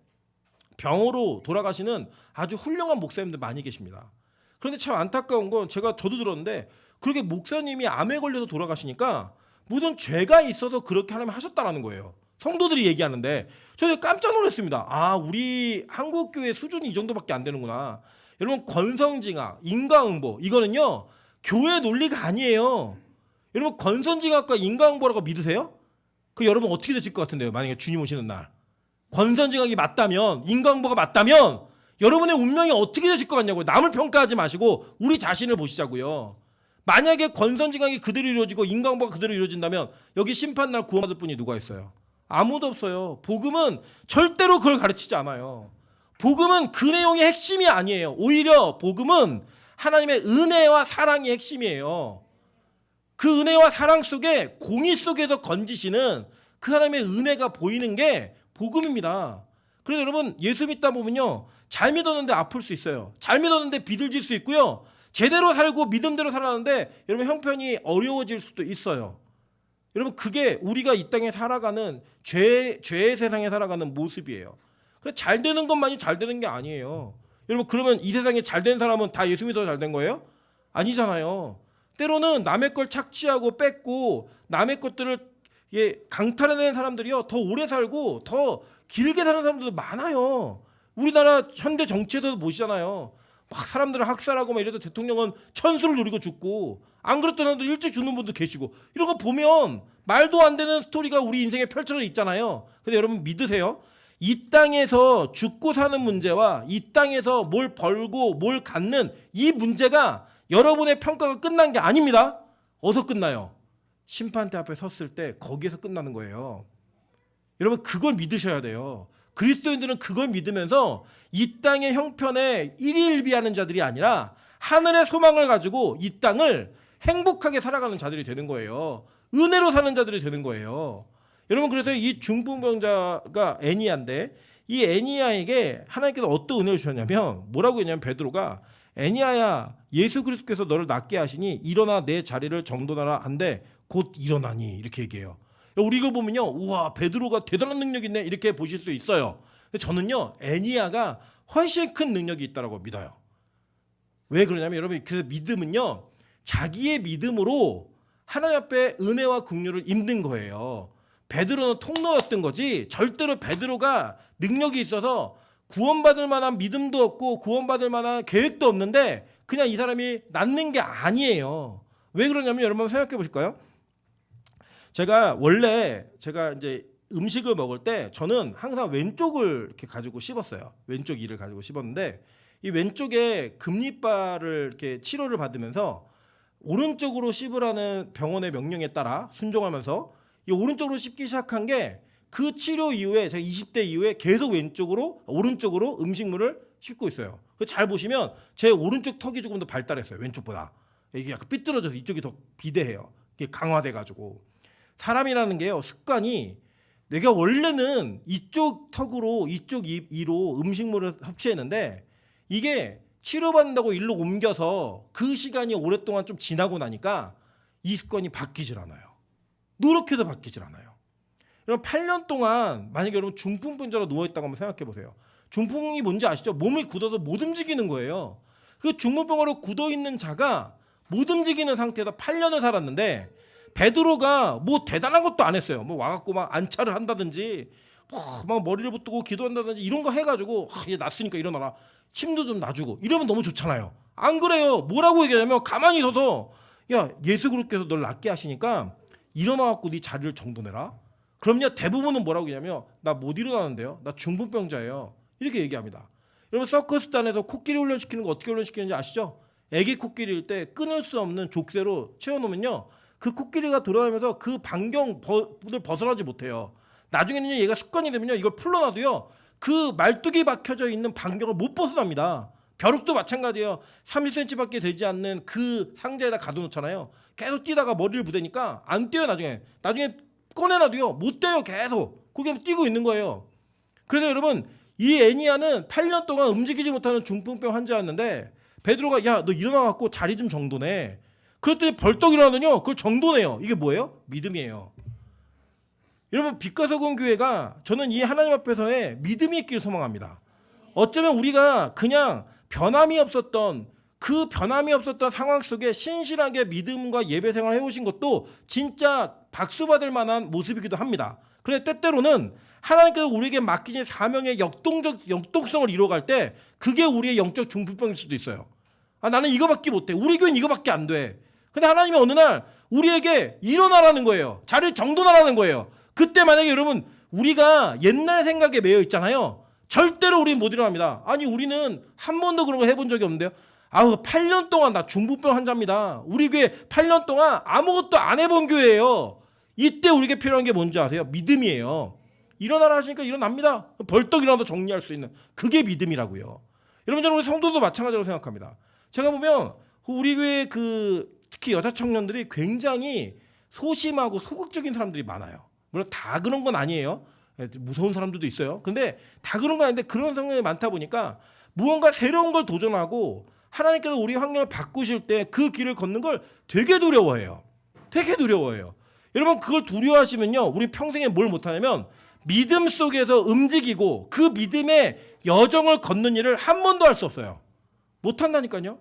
병으로 돌아가시는 아주 훌륭한 목사님들 많이 계십니다. 그런데 참 안타까운 건 저도 들었는데 그렇게 목사님이 암에 걸려서 돌아가시니까 무슨 죄가 있어서 그렇게 하나님 하셨다라는 거예요. 성도들이 얘기하는데 저 깜짝 놀랐습니다. 우리 한국교회 수준이 이 정도밖에 안 되는구나. 여러분 권성징악, 인과응보 이거는요 교회 논리가 아니에요. 여러분 권선징악과 인과응보라고 믿으세요? 그 여러분 어떻게 되실 것 같은데요? 만약에 주님 오시는 날 권선징악이 맞다면, 인과응보가 맞다면 여러분의 운명이 어떻게 되실 것 같냐고요. 남을 평가하지 마시고 우리 자신을 보시자고요. 만약에 권선징악이 그대로 이루어지고 인과응보가 그대로 이루어진다면 여기 심판날 구원받을 분이 누가 있어요? 아무도 없어요. 복음은 절대로 그걸 가르치지 않아요. 복음은 그 내용의 핵심이 아니에요. 오히려 복음은 하나님의 은혜와 사랑이 핵심이에요. 그 은혜와 사랑 속에 공의 속에서 건지시는 그 하나님의 은혜가 보이는 게 복음입니다. 그래서 여러분 예수 믿다 보면요 잘 믿었는데 아플 수 있어요. 잘 믿었는데 비둘질 수 있고요. 제대로 살고 믿음대로 살았는데 여러분 형편이 어려워질 수도 있어요. 여러분 그게 우리가 이 땅에 살아가는 죄의 세상에 살아가는 모습이에요. 그래서 잘 되는 것만이 잘 되는 게 아니에요. 여러분 그러면 이 세상에 잘 된 사람은 다 예수 믿어서 잘 된 거예요? 아니잖아요. 때로는 남의 걸 착취하고 뺏고 남의 것들을 강탈해내는 사람들이요 더 오래 살고 더 길게 사는 사람들도 많아요. 우리나라 현대 정치에서도 보시잖아요. 막 사람들을 학살하고 막 이래도 대통령은 천수를 노리고 죽고 안 그랬던 사람들 일찍 죽는 분도 계시고 이런 거 보면 말도 안 되는 스토리가 우리 인생에 펼쳐져 있잖아요. 근데 여러분 믿으세요. 이 땅에서 죽고 사는 문제와 이 땅에서 뭘 벌고 뭘 갖는 이 문제가 여러분의 평가가 끝난 게 아닙니다. 어디서 끝나요? 심판대 앞에 섰을 때 거기에서 끝나는 거예요. 여러분 그걸 믿으셔야 돼요. 그리스도인들은 그걸 믿으면서 이 땅의 형편에 일희일비하는 자들이 아니라 하늘의 소망을 가지고 이 땅을 행복하게 살아가는 자들이 되는 거예요. 은혜로 사는 자들이 되는 거예요. 여러분 그래서 이 중풍병자가 애니아인데 이 애니아에게 하나님께서 어떤 은혜를 주셨냐면 뭐라고 했냐면 베드로가 애니아야 예수 그리스도께서 너를 낫게 하시니 일어나 내 자리를 정돈하라 한데 곧 일어나니 이렇게 얘기해요. 우리 이걸 보면요 우와 베드로가 대단한 능력이 있네 이렇게 보실 수 있어요. 근데 저는요 애니아가 훨씬 큰 능력이 있다고 믿어요. 왜 그러냐면 여러분 그 믿음은요 자기의 믿음으로 하나님 앞에 은혜와 긍휼을 입는 거예요. 베드로는 통로였던 거지 절대로 베드로가 능력이 있어서 구원받을 만한 믿음도 없고 구원받을 만한 계획도 없는데 그냥 이 사람이 낫는 게 아니에요. 왜 그러냐면 여러분 생각해 보실까요? 제가 이제 음식을 먹을 때 저는 항상 왼쪽을 이렇게 가지고 씹었어요. 왼쪽 이를 가지고 씹었는데 이 왼쪽에 금리발을 이렇게 치료를 받으면서 오른쪽으로 씹으라는 병원의 명령에 따라 순종하면서 이 오른쪽으로 씹기 시작한 게 그 치료 이후에 제가 20대 이후에 계속 오른쪽으로 음식물을 씹고 있어요. 잘 보시면 제 오른쪽 턱이 조금 더 발달했어요. 왼쪽보다. 이게 약간 삐뚤어져서 이쪽이 더 비대해요. 이게 강화돼 가지고. 사람이라는 게요. 습관이 내가 원래는 이쪽 턱으로 이쪽 이로 음식물을 섭취했는데 이게 치료받는다고 일로 옮겨서 그 시간이 오랫동안 좀 지나고 나니까 이 습관이 바뀌질 않아요. 노력해도 바뀌질 않아요. 여러분 8년 동안 만약에 여러분 중풍병자로 누워있다고 한번 생각해 보세요. 중풍이 뭔지 아시죠? 몸이 굳어서 못 움직이는 거예요. 그 중풍병으로 굳어있는 자가 못 움직이는 상태에서 8년을 살았는데 베드로가 뭐 대단한 것도 안 했어요. 뭐 와갖고 막 안차를 한다든지 막 머리를 붙들고 기도한다든지 이런 거 해가지고 얘 낫으니까 일어나라. 침도 좀 놔주고 이러면 너무 좋잖아요. 안 그래요. 뭐라고 얘기하냐면 가만히 서서 야 예수 그리스도께서 널 낫게 하시니까 일어나갖고 네 자리를 정돈해라. 그럼요 대부분은 뭐라고 얘기하냐면 나 못 일어나는데요. 나 중풍병자예요. 이렇게 얘기합니다. 여러분 서커스단에서 코끼리 훈련시키는 거 어떻게 훈련시키는지 아시죠? 애기 코끼리일 때 끊을 수 없는 족쇄로 채워놓으면요 그 코끼리가 돌아다니면서 그 반경을 벗어나지 못해요. 나중에는 얘가 습관이 되면요 이걸 풀러놔도요 그 말뚝이 박혀져 있는 반경을 못 벗어납니다. 벼룩도 마찬가지예요. 30cm밖에 되지 않는 그 상자에다 가둬놓잖아요. 계속 뛰다가 머리를 부대니까 안 뛰어요. 나중에 꺼내놔도요 못 떼요. 계속 그게 뛰고 있는 거예요. 그래서 여러분 이 애니아는 8년 동안 움직이지 못하는 중풍병 환자였는데 베드로가 야 너 일어나갖고 자리 좀 정돈해. 그랬더니 벌떡 일어나더니요 그걸 정돈해요. 이게 뭐예요? 믿음이에요. 여러분 빛과 소금 교회가 저는 이 하나님 앞에서의 믿음이 있기를 소망합니다. 어쩌면 우리가 그냥 변함이 없었던 상황 속에 신실하게 믿음과 예배 생활을 해오신 것도 진짜 박수 받을 만한 모습이기도 합니다. 그런데 때때로는 하나님께서 우리에게 맡기신 사명의 역동성을 이루어갈 때 그게 우리의 영적 중풍병일 수도 있어요. 아, 나는 이거밖에 못해. 우리 교회는 이거밖에 안 돼. 근데 하나님이 어느 날 우리에게 일어나라는 거예요. 자리를 정돈하라는 거예요. 그때 만약에 여러분 우리가 옛날 생각에 매여 있잖아요. 절대로 우리는 못 일어납니다. 아니 우리는 한 번도 그런 거 해본 적이 없는데요. 8년 동안 나 중풍병 환자입니다. 우리 교회 8년 동안 아무것도 안 해본 교회예요. 이때 우리에게 필요한 게 뭔지 아세요? 믿음이에요. 일어나라 하시니까 일어납니다. 벌떡 일어나서 정리할 수 있는 그게 믿음이라고요. 여러분 저는 우리 성도도 마찬가지로 생각합니다. 제가 보면 우리 교회 특히 여자 청년들이 굉장히 소심하고 소극적인 사람들이 많아요. 물론 다 그런 건 아니에요. 무서운 사람들도 있어요. 근데 다 그런 건 아닌데 그런 상황이 많다 보니까 무언가 새로운 걸 도전하고 하나님께서 우리 환경을 바꾸실 때 그 길을 걷는 걸 되게 두려워해요. 되게 두려워해요. 여러분 그걸 두려워하시면요 우리 평생에 뭘 못하냐면 믿음 속에서 움직이고 그 믿음의 여정을 걷는 일을 한 번도 할 수 없어요. 못한다니까요.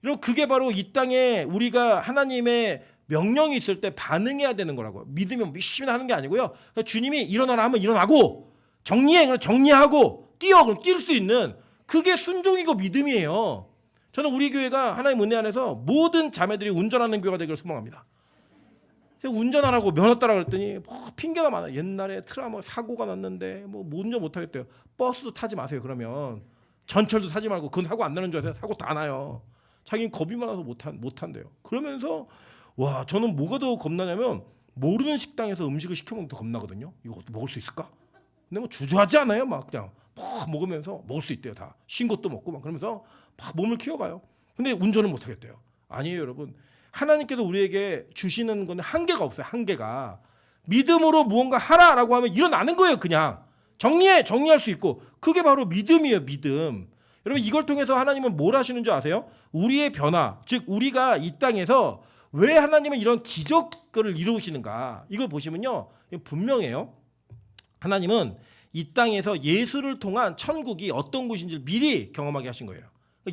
여러분 그게 바로 이 땅에 우리가 하나님의 명령이 있을 때 반응해야 되는 거라고요. 믿으면 열심히 하는 게 아니고요. 그러니까 주님이 일어나라 하면 일어나고 정리해 그럼 정리하고 뛰어 그럼 뛸 수 있는 그게 순종이고 믿음이에요. 저는 우리 교회가 하나님 은혜 안에서 모든 자매들이 운전하는 교회가 되기를 소망합니다. 제가 운전하라고 면허 따라 그랬더니 핑계가 많아요. 옛날에 트라우마 사고가 났는데 뭐 운전 못하겠대요. 버스도 타지 마세요. 그러면 전철도 타지 말고 그건 사고 안 나는 줄 아세요? 사고 다 나요. 자기는 겁이 많아서 못한대요. 그러면서 와 저는 뭐가 더 겁나냐면 모르는 식당에서 음식을 시켜 먹는 게 더 겁나거든요. 이거 먹을 수 있을까? 근데 뭐 주저하지 않아요. 막 그냥 막 먹으면서 먹을 수 있대요. 다 신 것도 먹고 막 그러면서 막 몸을 키워가요. 근데 운전은 못하겠대요. 아니에요 여러분. 하나님께서 우리에게 주시는 건 한계가 없어요. 한계가. 믿음으로 무언가 하라라고 하면 일어나는 거예요. 그냥 정리할 수 있고 그게 바로 믿음이에요. 믿음. 여러분 이걸 통해서 하나님은 뭘 하시는 줄 아세요? 우리의 변화, 즉 우리가 이 땅에서 왜 하나님은 이런 기적을 이루시는가 이걸 보시면요 분명해요. 하나님은 이 땅에서 예수를 통한 천국이 어떤 곳인지를 미리 경험하게 하신 거예요.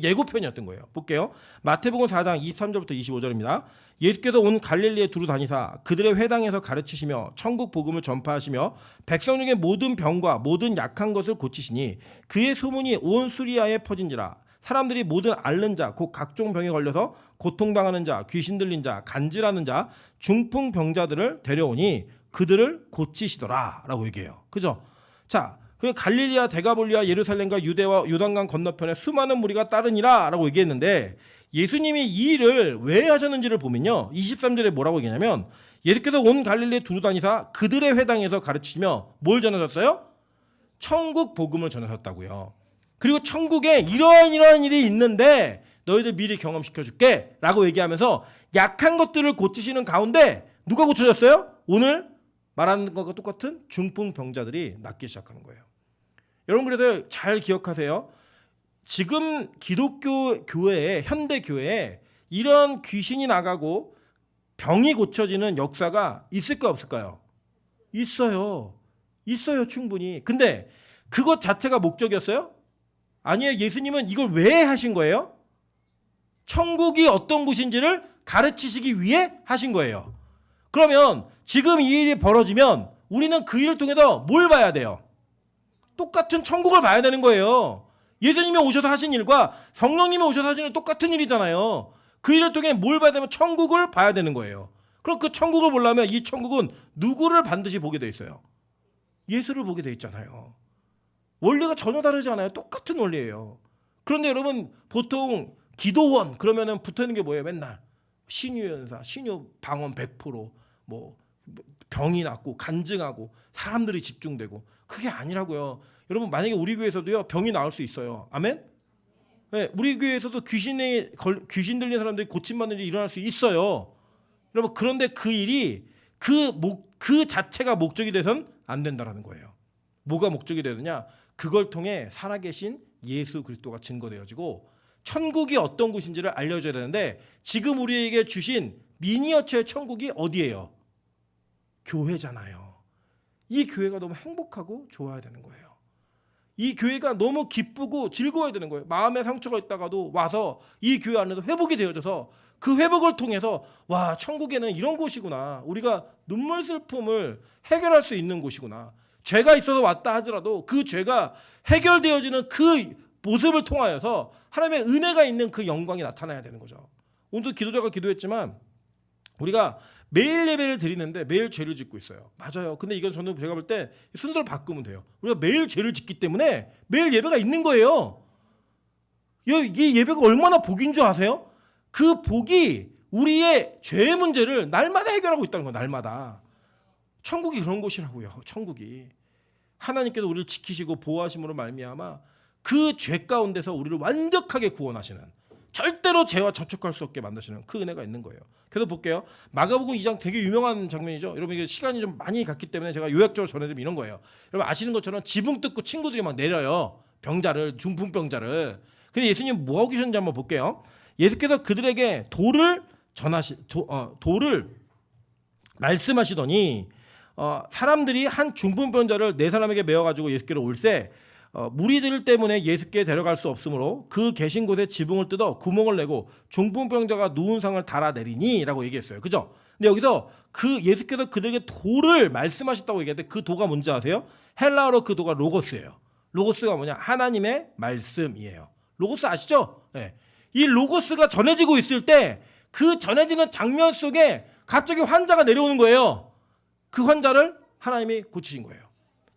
예고편이었던 거예요. 볼게요. 마태복음 4장 23절부터 25절입니다. 예수께서 온 갈릴리에 두루 다니사 그들의 회당에서 가르치시며 천국 복음을 전파하시며 백성 중에 모든 병과 모든 약한 것을 고치시니 그의 소문이 온 수리아에 퍼진지라. 사람들이 모든 앓는 자, 곧 각종 병에 걸려서 고통당하는 자, 귀신 들린 자, 간질하는 자, 중풍병자들을 데려오니 그들을 고치시더라 라고 얘기해요. 그죠? 자, 그리고 갈릴리아, 데가볼리아, 예루살렘과 유대와 요단강 건너편에 수많은 무리가 따르니라 라고 얘기했는데 예수님이 이 일을 왜 하셨는지를 보면요 23절에 뭐라고 얘기하냐면 예수께서 온 갈릴리에 두루 다니사 그들의 회당에서 가르치시며 뭘 전하셨어요? 천국 복음을 전하셨다고요. 그리고 천국에 이러한 일이 있는데 너희들 미리 경험시켜줄게 라고 얘기하면서 약한 것들을 고치시는 가운데 누가 고쳐졌어요? 오늘 말하는 것과 똑같은 중풍병자들이 낫기 시작하는 거예요. 여러분 그래서 잘 기억하세요. 지금 기독교 교회에 현대 교회에 이런 귀신이 나가고 병이 고쳐지는 역사가 있을까 없을까요? 있어요. 있어요, 충분히. 근데 그것 자체가 목적이었어요? 아니에요. 예수님은 이걸 왜 하신 거예요? 천국이 어떤 곳인지를 가르치시기 위해 하신 거예요. 그러면 지금 이 일이 벌어지면 우리는 그 일을 통해서 뭘 봐야 돼요? 똑같은 천국을 봐야 되는 거예요. 예수님이 오셔서 하신 일과 성령님이 오셔서 하신 일 똑같은 일이잖아요. 그 일을 통해 뭘 봐야 되면 천국을 봐야 되는 거예요. 그럼 그 천국을 보려면 이 천국은 누구를 반드시 보게 돼 있어요? 예수를 보게 돼 있잖아요. 원리가 전혀 다르지 않아요. 똑같은 원리예요. 그런데 여러분 보통 기도원 그러면은 붙어있는 게 뭐예요? 맨날 신유연사, 신유 방언 100%, 뭐 병이 낫고 간증하고 사람들이 집중되고 그게 아니라고요. 여러분 만약에 우리 교회에서도요 병이 나을 수 있어요. 아멘? 네, 우리 교회에서도 귀신 들린 사람들이 고침받는 일이 일어날 수 있어요. 여러분 그런데 그 일이 그 자체가 목적이 돼선 안 된다라는 거예요. 뭐가 목적이 되느냐? 그걸 통해 살아계신 예수 그리스도가 증거되어지고 천국이 어떤 곳인지를 알려줘야 되는데 지금 우리에게 주신 미니어처의 천국이 어디예요? 교회잖아요. 이 교회가 너무 행복하고 좋아야 되는 거예요. 이 교회가 너무 기쁘고 즐거워야 되는 거예요. 마음에 상처가 있다가도 와서 이 교회 안에서 회복이 되어져서 그 회복을 통해서 와 천국에는 이런 곳이구나. 우리가 눈물 슬픔을 해결할 수 있는 곳이구나. 죄가 있어서 왔다 하더라도 그 죄가 해결되어지는 그 모습을 통하여서 하나님의 은혜가 있는 그 영광이 나타나야 되는 거죠. 오늘도 기도자가 기도했지만 우리가 매일 예배를 드리는데 매일 죄를 짓고 있어요. 맞아요. 근데 이건 저는 제가 볼 때 순서를 바꾸면 돼요. 우리가 매일 죄를 짓기 때문에 매일 예배가 있는 거예요. 이 예배가 얼마나 복인 줄 아세요? 그 복이 우리의 죄의 문제를 날마다 해결하고 있다는 거예요. 날마다. 천국이 그런 곳이라고요. 천국이. 하나님께서 우리를 지키시고 보호하심으로 말미암아 그 죄 가운데서 우리를 완벽하게 구원하시는 절대로 죄와 접촉할 수 없게 만드시는 그 은혜가 있는 거예요. 그래서 볼게요. 마가복음 2장 되게 유명한 장면이죠. 여러분 이게 시간이 좀 많이 갔기 때문에 제가 요약적으로 전해드리면 이런 거예요. 여러분 아시는 것처럼 지붕 뜯고 친구들이 막 내려요. 병자를 중풍병자를. 근데 예수님 뭐 하고 계셨는지 한번 볼게요. 예수께서 그들에게 돌을 말씀하시더니 사람들이 한 중풍병자를 네 사람에게 메어가지고 예수께로 올세 무리들 때문에 예수께 데려갈 수 없으므로 그 계신 곳에 지붕을 뜯어 구멍을 내고 중풍병자가 누운 상을 달아내리니 라고 얘기했어요. 그죠? 근데 여기서 그 예수께서 그들에게 돌을 말씀하셨다고 얘기했는데 그 도가 뭔지 아세요? 헬라어로 그 도가 로고스예요. 로고스가 뭐냐? 하나님의 말씀이에요. 로고스 아시죠? 네. 이 로고스가 전해지고 있을 때 그 전해지는 장면 속에 갑자기 환자가 내려오는 거예요. 그 환자를 하나님이 고치신 거예요.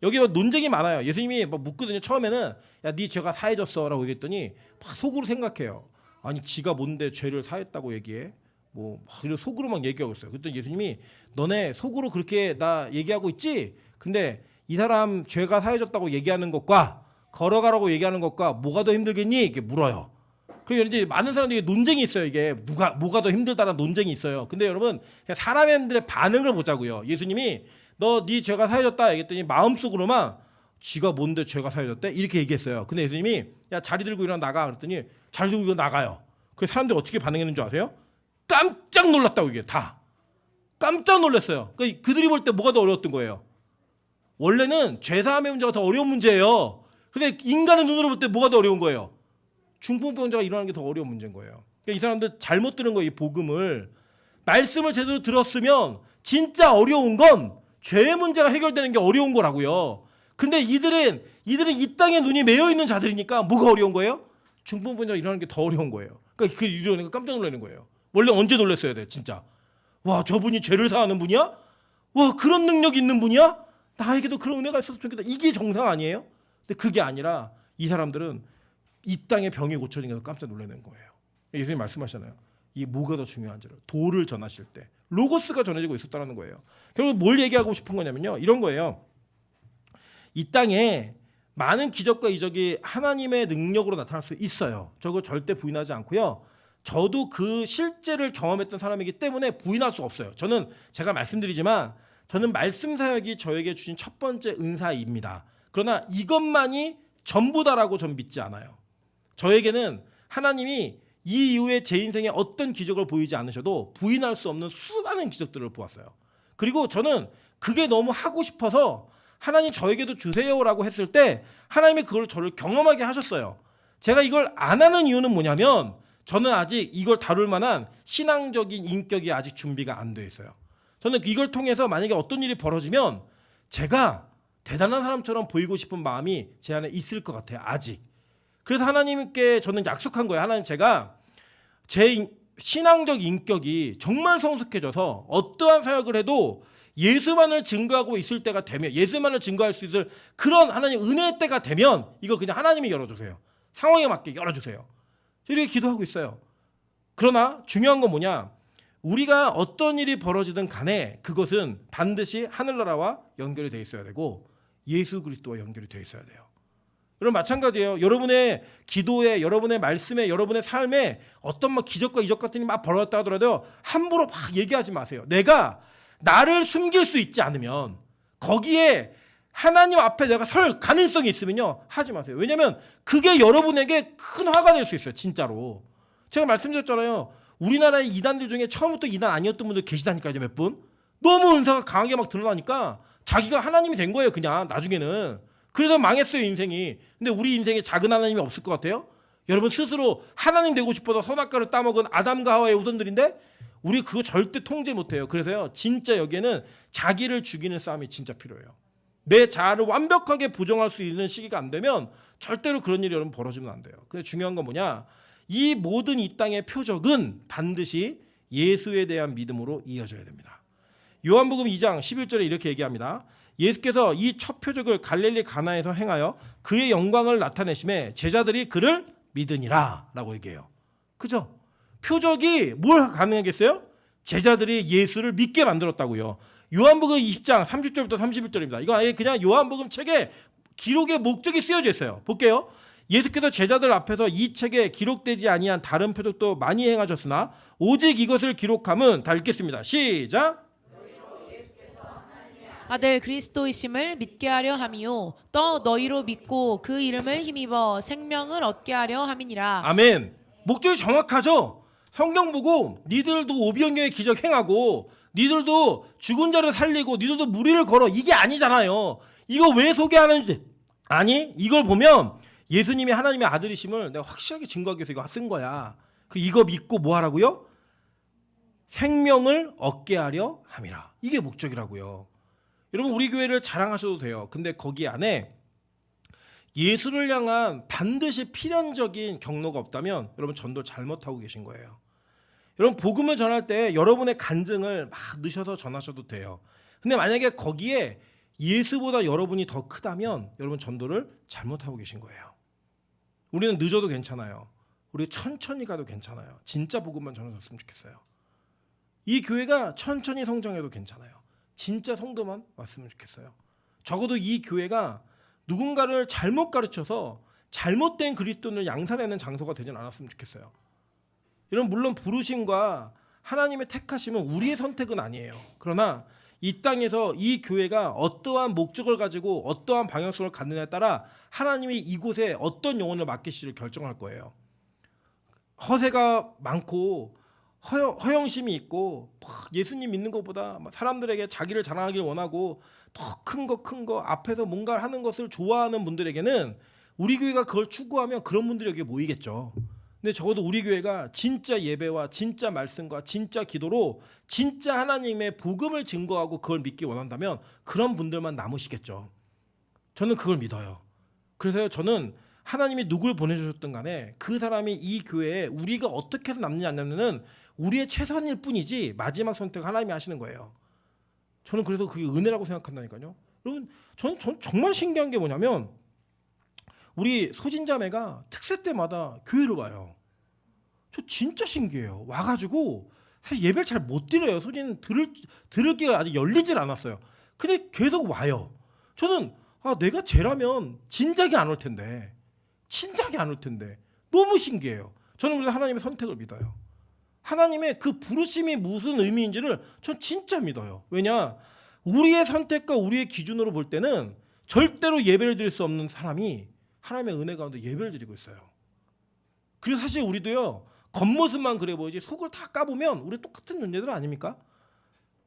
여기 논쟁이 많아요. 예수님이 막 묻거든요. 처음에는 야, 네 죄가 사해졌어라고 얘기했더니 막 속으로 생각해요. 아니 지가 뭔데 죄를 사했다고 얘기해? 뭐 이런 속으로 막 얘기하고 있어요. 그랬더니 예수님이 너네 속으로 그렇게 나 얘기하고 있지? 근데 이 사람 죄가 사해졌다고 얘기하는 것과 걸어가라고 얘기하는 것과 뭐가 더 힘들겠니? 이렇게 물어요. 그리고 이제 많은 사람들이 논쟁이 있어요. 이게 뭐가 더 힘들다는 논쟁이 있어요. 근데 여러분 그냥 사람들의 반응을 보자고요. 예수님이 너 네 죄가 사해졌다 얘기했더니 마음속으로만 지가 뭔데 죄가 사해졌대? 이렇게 얘기했어요. 근데 예수님이 야 자리 들고 일어나 나가 그랬더니 자리 들고 일어나 나가요. 그 사람들이 어떻게 반응했는 줄 아세요? 깜짝 놀랐다고 이게 다. 깜짝 놀랐어요. 그들이 볼 때 뭐가 더 어려웠던 거예요? 원래는 죄사함의 문제가 더 어려운 문제예요. 근데 인간의 눈으로 볼 때 뭐가 더 어려운 거예요? 중풍병자가 일어나는 게 더 어려운 문제인 거예요. 그러니까 이 사람들 잘못 들은 거예요. 이 복음을. 말씀을 제대로 들었으면 진짜 어려운 건 죄의 문제가 해결되는 게 어려운 거라고요. 근데 이들은 이 땅에 눈이 매여 있는 자들이니까 뭐가 어려운 거예요? 중풍병자가 일어나는 게 더 어려운 거예요. 그러니까 그 일어나는 거 깜짝 놀라는 거예요. 원래 언제 놀랐어야 돼, 진짜. 와, 저분이 죄를 사하는 분이야? 와, 그런 능력 있는 분이야? 나에게도 그런 은혜가 있었으면 좋겠다. 이게 정상 아니에요? 근데 그게 아니라 이 사람들은 이 땅의 병이 고쳐진 게 깜짝 놀라는 거예요. 예수님 말씀하시잖아요. 이 뭐가 더 중요한지를 도를 전하실 때 로고스가 전해지고 있었다는 거예요. 결국 뭘 얘기하고 싶은 거냐면요. 이런 거예요. 이 땅에 많은 기적과 이적이 하나님의 능력으로 나타날 수 있어요. 저거 절대 부인하지 않고요. 저도 그 실제를 경험했던 사람이기 때문에 부인할 수 없어요. 저는 제가 말씀드리지만 저는 말씀 사역이 저에게 주신 첫 번째 은사입니다. 그러나 이것만이 전부다라고 전 믿지 않아요. 저에게는 하나님이 이 이후에 제 인생에 어떤 기적을 보이지 않으셔도 부인할 수 없는 수많은 기적들을 보았어요. 그리고 저는 그게 너무 하고 싶어서 하나님 저에게도 주세요라고 했을 때 하나님이 그걸 저를 경험하게 하셨어요. 제가 이걸 안 하는 이유는 뭐냐면 저는 아직 이걸 다룰 만한 신앙적인 인격이 아직 준비가 안 돼 있어요. 저는 이걸 통해서 만약에 어떤 일이 벌어지면 제가 대단한 사람처럼 보이고 싶은 마음이 제 안에 있을 것 같아요. 아직. 그래서 하나님께 저는 약속한 거예요. 하나님, 제가 제 신앙적 인격이 정말 성숙해져서 어떠한 사역을 해도 예수만을 증거하고 있을 때가 되면, 예수만을 증거할 수 있을 그런 하나님 은혜의 때가 되면 이거 그냥 하나님이 열어주세요. 상황에 맞게 열어주세요. 이렇게 기도하고 있어요. 그러나 중요한 건 뭐냐, 우리가 어떤 일이 벌어지든 간에 그것은 반드시 하늘나라와 연결이 되어 있어야 되고 예수 그리스도와 연결이 되어 있어야 돼요. 여러분 마찬가지예요. 여러분의 기도에, 여러분의 말씀에, 여러분의 삶에 어떤 막 기적과 이적 같은 일이 막 벌어졌다 하더라도 함부로 막 얘기하지 마세요. 내가 나를 숨길 수 있지 않으면, 거기에 하나님 앞에 내가 설 가능성이 있으면요, 하지 마세요. 왜냐하면 그게 여러분에게 큰 화가 될 수 있어요. 진짜로. 제가 말씀드렸잖아요. 우리나라의 이단들 중에 처음부터 이단 아니었던 분들 계시다니까요. 몇 분. 너무 은사가 강하게 막 드러나니까 자기가 하나님이 된 거예요. 그냥 나중에는. 그래서 망했어요, 인생이. 근데 우리 인생에 작은 하나님이 없을 것 같아요? 여러분 스스로 하나님 되고 싶어서 선악과를 따먹은 아담과 하와의 후손들인데 우리 그거 절대 통제 못해요. 그래서요, 진짜 여기에는 자기를 죽이는 싸움이 진짜 필요해요. 내 자아를 완벽하게 부정할 수 있는 시기가 안 되면 절대로 그런 일이 여러분 벌어지면 안 돼요. 근데 중요한 건 뭐냐, 이 모든 이 땅의 표적은 반드시 예수에 대한 믿음으로 이어져야 됩니다. 요한복음 2장 11절에 이렇게 얘기합니다. 예수께서 이 첫 표적을 갈릴리 가나에서 행하여 그의 영광을 나타내심에 제자들이 그를 믿으니라 라고 얘기해요. 그죠? 표적이 뭘 가능하겠어요? 제자들이 예수를 믿게 만들었다고요. 요한복음 20장 30절부터 31절입니다. 이거 아예 그냥 요한복음 책에 기록의 목적이 쓰여져 있어요. 볼게요. 예수께서 제자들 앞에서 이 책에 기록되지 아니한 다른 표적도 많이 행하셨으나 오직 이것을 기록함은 다 읽겠습니다. 시작. 아들 그리스도이심을 믿게 하려 함이요 또 너희로 믿고 그 이름을 힘입어 생명을 얻게 하려 함이니라. 아멘. 목적이 정확하죠. 성경 보고 니들도 오병이어의 기적 행하고 니들도 죽은 자를 살리고 니들도 무리를 걸어, 이게 아니잖아요. 이거 왜 소개하는지, 아니 이걸 보면 예수님이 하나님의 아들이심을 내가 확실하게 증거하기 위해서 이거 쓴 거야. 이거 믿고 뭐 하라고요? 생명을 얻게 하려 함이라. 이게 목적이라고요. 여러분 우리 교회를 자랑하셔도 돼요. 근데 거기 안에 예수를 향한 반드시 필연적인 경로가 없다면 여러분 전도 잘못하고 계신 거예요. 여러분 복음을 전할 때 여러분의 간증을 막 넣으셔서 전하셔도 돼요. 근데 만약에 거기에 예수보다 여러분이 더 크다면 여러분 전도를 잘못하고 계신 거예요. 우리는 늦어도 괜찮아요. 우리 천천히 가도 괜찮아요. 진짜 복음만 전하셨으면 좋겠어요. 이 교회가 천천히 성장해도 괜찮아요. 진짜 성도만 왔으면 좋겠어요. 적어도 이 교회가 누군가를 잘못 가르쳐서 잘못된 그리스도인을 양산하는 장소가 되진 않았으면 좋겠어요. 여러분 물론 부르심과 하나님의 택하심은 우리의 선택은 아니에요. 그러나 이 땅에서 이 교회가 어떠한 목적을 가지고 어떠한 방향성을 갖느냐에 따라 하나님이 이곳에 어떤 영혼을 맡기실지를 결정할 거예요. 허세가 많고 허영심이 있고 예수님 믿는 것보다 사람들에게 자기를 자랑하길 원하고 더 큰 거 앞에서 뭔가 하는 것을 좋아하는 분들에게는 우리 교회가 그걸 추구하면 그런 분들이 여기 모이겠죠. 근데 적어도 우리 교회가 진짜 예배와 진짜 말씀과 진짜 기도로 진짜 하나님의 복음을 증거하고 그걸 믿기 원한다면 그런 분들만 남으시겠죠. 저는 그걸 믿어요. 그래서 저는 하나님이 누굴 보내주셨든 간에 그 사람이 이 교회에 우리가 어떻게 해서 남느냐 안 남느냐는 우리의 최선일 뿐이지 마지막 선택 하나님이 하시는 거예요. 저는 그래서 그게 은혜라고 생각한다니까요. 여러분 저는 정말 신기한 게 뭐냐면 우리 소진자매가 특세 때마다 교회를 와요. 저 진짜 신기해요. 와가지고 사실 예배를 잘 못 드려요. 소진 들을 기가 아직 열리질 않았어요. 근데 계속 와요. 저는 내가 쟤라면 진작에 안 올 텐데, 진작에 안 올 텐데 너무 신기해요. 저는 그래서 하나님의 선택을 믿어요. 하나님의 그 부르심이 무슨 의미인지를 전 진짜 믿어요. 왜냐? 우리의 선택과 우리의 기준으로 볼 때는 절대로 예배를 드릴 수 없는 사람이 하나님의 은혜 가운데 예배를 드리고 있어요. 그리고 사실 우리도요, 겉모습만 그래 보이지 속을 다 까보면 우리 똑같은 존재들 아닙니까?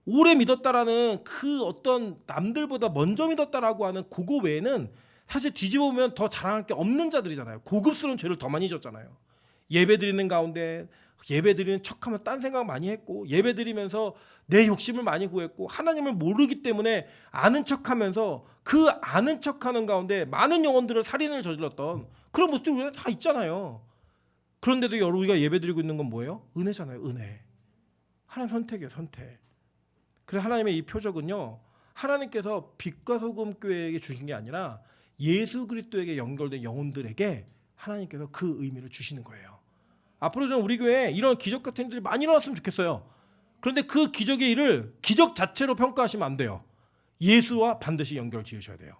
오래 믿었다라는 그 어떤 남들보다 먼저 믿었다라고 하는 그거 외에는 사실 뒤집어 보면 더 자랑할 게 없는 자들이잖아요. 고급스러운 죄를 더 많이 졌잖아요. 예배 드리는 가운데 예배 드리는 척하면 딴 생각 많이 했고, 예배 드리면서 내 욕심을 많이 구했고, 하나님을 모르기 때문에 아는 척하면서 그 아는 척하는 가운데 많은 영혼들을 살인을 저질렀던 그런 모습들이 우리가 다 있잖아요. 그런데도 여러분 우리가 예배 드리고 있는 건 뭐예요? 은혜잖아요. 은혜. 하나님 선택이에요. 선택. 그래서 하나님의 이 표적은요, 하나님께서 빛과 소금 교회에게 주신 게 아니라 예수 그리스도에게 연결된 영혼들에게 하나님께서 그 의미를 주시는 거예요. 앞으로 좀 우리 교회에 이런 기적 같은 일들이 많이 일어났으면 좋겠어요. 그런데 그 기적의 일을 기적 자체로 평가하시면 안 돼요. 예수와 반드시 연결 지으셔야 돼요.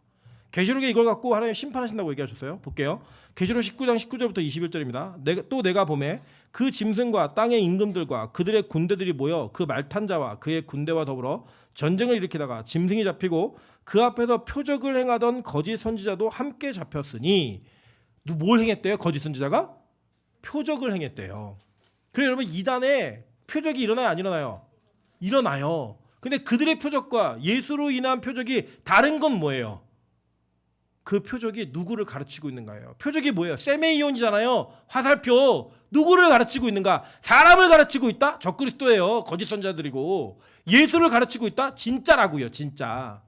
계시록에 이걸 갖고 하나님 심판하신다고 얘기하셨어요. 볼게요. 계시록 19장 19절부터 21절입니다. 내가 보매 그 짐승과 땅의 임금들과 그들의 군대들이 모여 그 말탄 자와 그의 군대와 더불어 전쟁을 일으키다가 짐승이 잡히고 그 앞에서 표적을 행하던 거짓 선지자도 함께 잡혔으니, 뭘 행했대요? 거짓 선지자가? 표적을 행했대요. 그래서 여러분, 이단에 표적이 일어나요, 안 일어나요? 일어나요. 근데 그들의 표적과 예수로 인한 표적이 다른 건 뭐예요? 그 표적이 누구를 가르치고 있는가예요. 표적이 뭐예요? 세메이온이잖아요. 화살표. 누구를 가르치고 있는가? 사람을 가르치고 있다? 적그리스도예요. 거짓 선자들이고. 예수를 가르치고 있다? 진짜라고요. 진짜.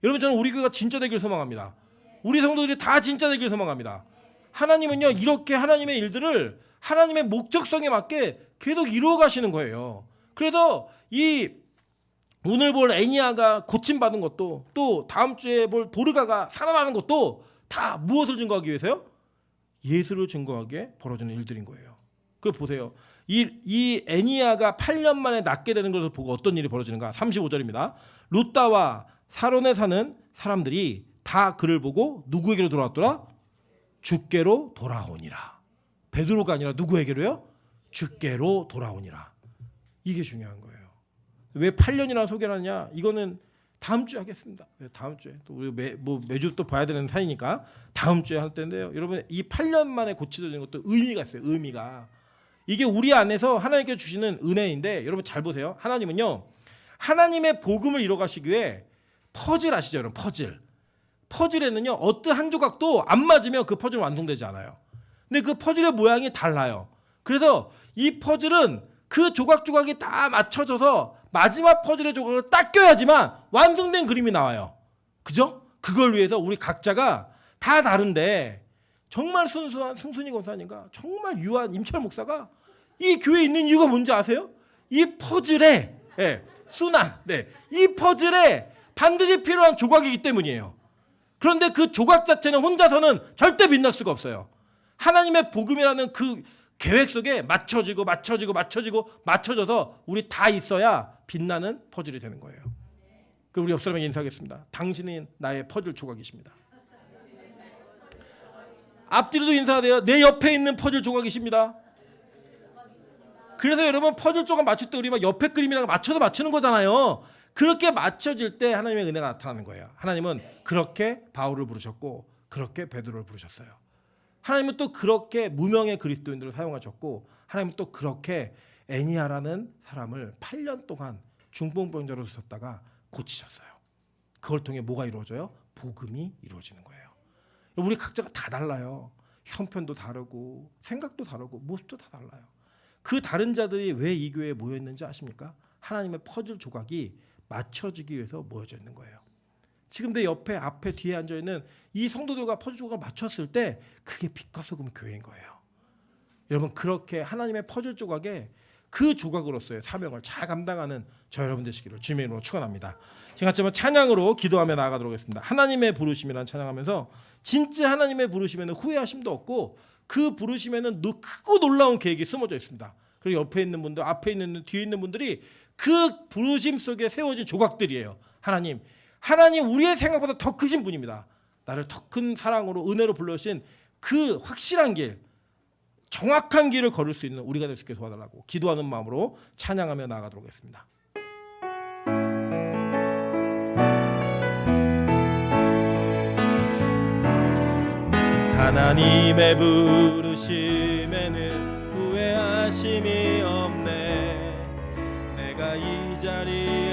여러분, 저는 우리 교회가 진짜 되길 소망합니다. 우리 성도들이 다 진짜 되길 소망합니다. 하나님은요, 이렇게 하나님의 일들을 하나님의 목적성에 맞게 계속 이루어 가시는 거예요. 그래서 이 오늘 볼 애니아가 고침받은 것도, 또 다음 주에 볼 도르가가 살아나는 것도 다 무엇을 증거하기 위해서요? 예수를 증거하기 위해 벌어지는 일들인 거예요. 그걸 보세요. 이 애니아가 8년 만에 낫게 되는 것을 보고 어떤 일이 벌어지는가? 35절입니다. 루따와 사론에 사는 사람들이 다 그를 보고 누구에게로 돌아왔더라? 주께로 돌아오니라. 베드로가 아니라 누구에게로요? 주께로 돌아오니라. 이게 중요한 거예요. 왜 8년이라는 소개를 하냐? 이거는 다음 주에 하겠습니다. 다음 주에 또 우리 매주 또 봐야 되는 사이니까 다음 주에 할 텐데요. 여러분, 이 8년 만에 고쳐지는 것도 의미가 있어요. 의미가. 이게 우리 안에서 하나님께 주시는 은혜인데, 여러분 잘 보세요. 하나님은요, 하나님의 복음을 이뤄가시기 위해 퍼즐 아시죠? 여러분, 퍼즐. 퍼즐에는요, 어떤 한 조각도 안 맞으면 그 퍼즐은 완성되지 않아요. 근데 그 퍼즐의 모양이 달라요. 그래서 이 퍼즐은 그 조각조각이 다 맞춰져서 마지막 퍼즐의 조각을 딱 껴야지만 완성된 그림이 나와요. 그죠? 그걸 위해서 우리 각자가 다 다른데, 정말 순수한 승순이 권사님과 정말 유한 임철 목사가 이 교회에 있는 이유가 뭔지 아세요? 이 퍼즐의 순환, 이 퍼즐에 반드시 필요한 조각이기 때문이에요. 그런데 그 조각 자체는 혼자서는 절대 빛날 수가 없어요. 하나님의 복음이라는 그 계획 속에 맞춰져서 우리 다 있어야 빛나는 퍼즐이 되는 거예요. 그럼 우리 옆 사람에게 인사하겠습니다. 당신은 나의 퍼즐 조각이십니다. 앞뒤로도 인사하세요. 내 옆에 있는 퍼즐 조각이십니다. 그래서 여러분, 퍼즐 조각 맞출 때 우리 막 옆에 그림이랑 맞춰서 맞추는 거잖아요. 그렇게 맞춰질 때 하나님의 은혜가 나타나는 거예요. 하나님은 그렇게 바울을 부르셨고, 그렇게 베드로를 부르셨어요. 하나님은 또 그렇게 무명의 그리스도인들을 사용하셨고, 하나님은 또 그렇게 애니아라는 사람을 8년 동안 중풍병자로 두셨다가 고치셨어요. 그걸 통해 뭐가 이루어져요? 복음이 이루어지는 거예요. 우리 각자가 다 달라요. 형편도 다르고 생각도 다르고 모습도 다 달라요. 그 다른 자들이 왜 이 교회에 모여 있는지 아십니까? 하나님의 퍼즐 조각이 맞춰지기 위해서 모여져 있는 거예요. 지금 내 옆에, 앞에, 뒤에 앉아 있는 이 성도들과 퍼즐 조각을 맞췄을 때 그게 빛과 소금 교회인 거예요. 여러분, 그렇게 하나님의 퍼즐 조각에 그 조각으로서의 사명을 잘 감당하는 저 여러분 되시기를 주님의 이름으로 축원합니다. 제가 같이 한번 찬양으로 기도하며 나아가도록 하겠습니다. 하나님의 부르심이란 찬양하면서, 진짜 하나님의 부르심에는 후회하심도 없고 그 부르심에는 크고 놀라운 계획이 숨어져 있습니다. 그리고 옆에 있는 분들, 앞에 있는, 뒤에 있는 분들이 그 부르심 속에 세워진 조각들이에요. 하나님 우리의 생각보다 더 크신 분입니다. 나를 더 큰 사랑으로, 은혜로 불러주신 그 확실한 길, 정확한 길을 걸을 수 있는 우리가 될 수 있게 도와달라고 기도하는 마음으로 찬양하며 나아가도록 하겠습니다. 하나님의 부르심에는 후회하심이 없네. 내가 이 자리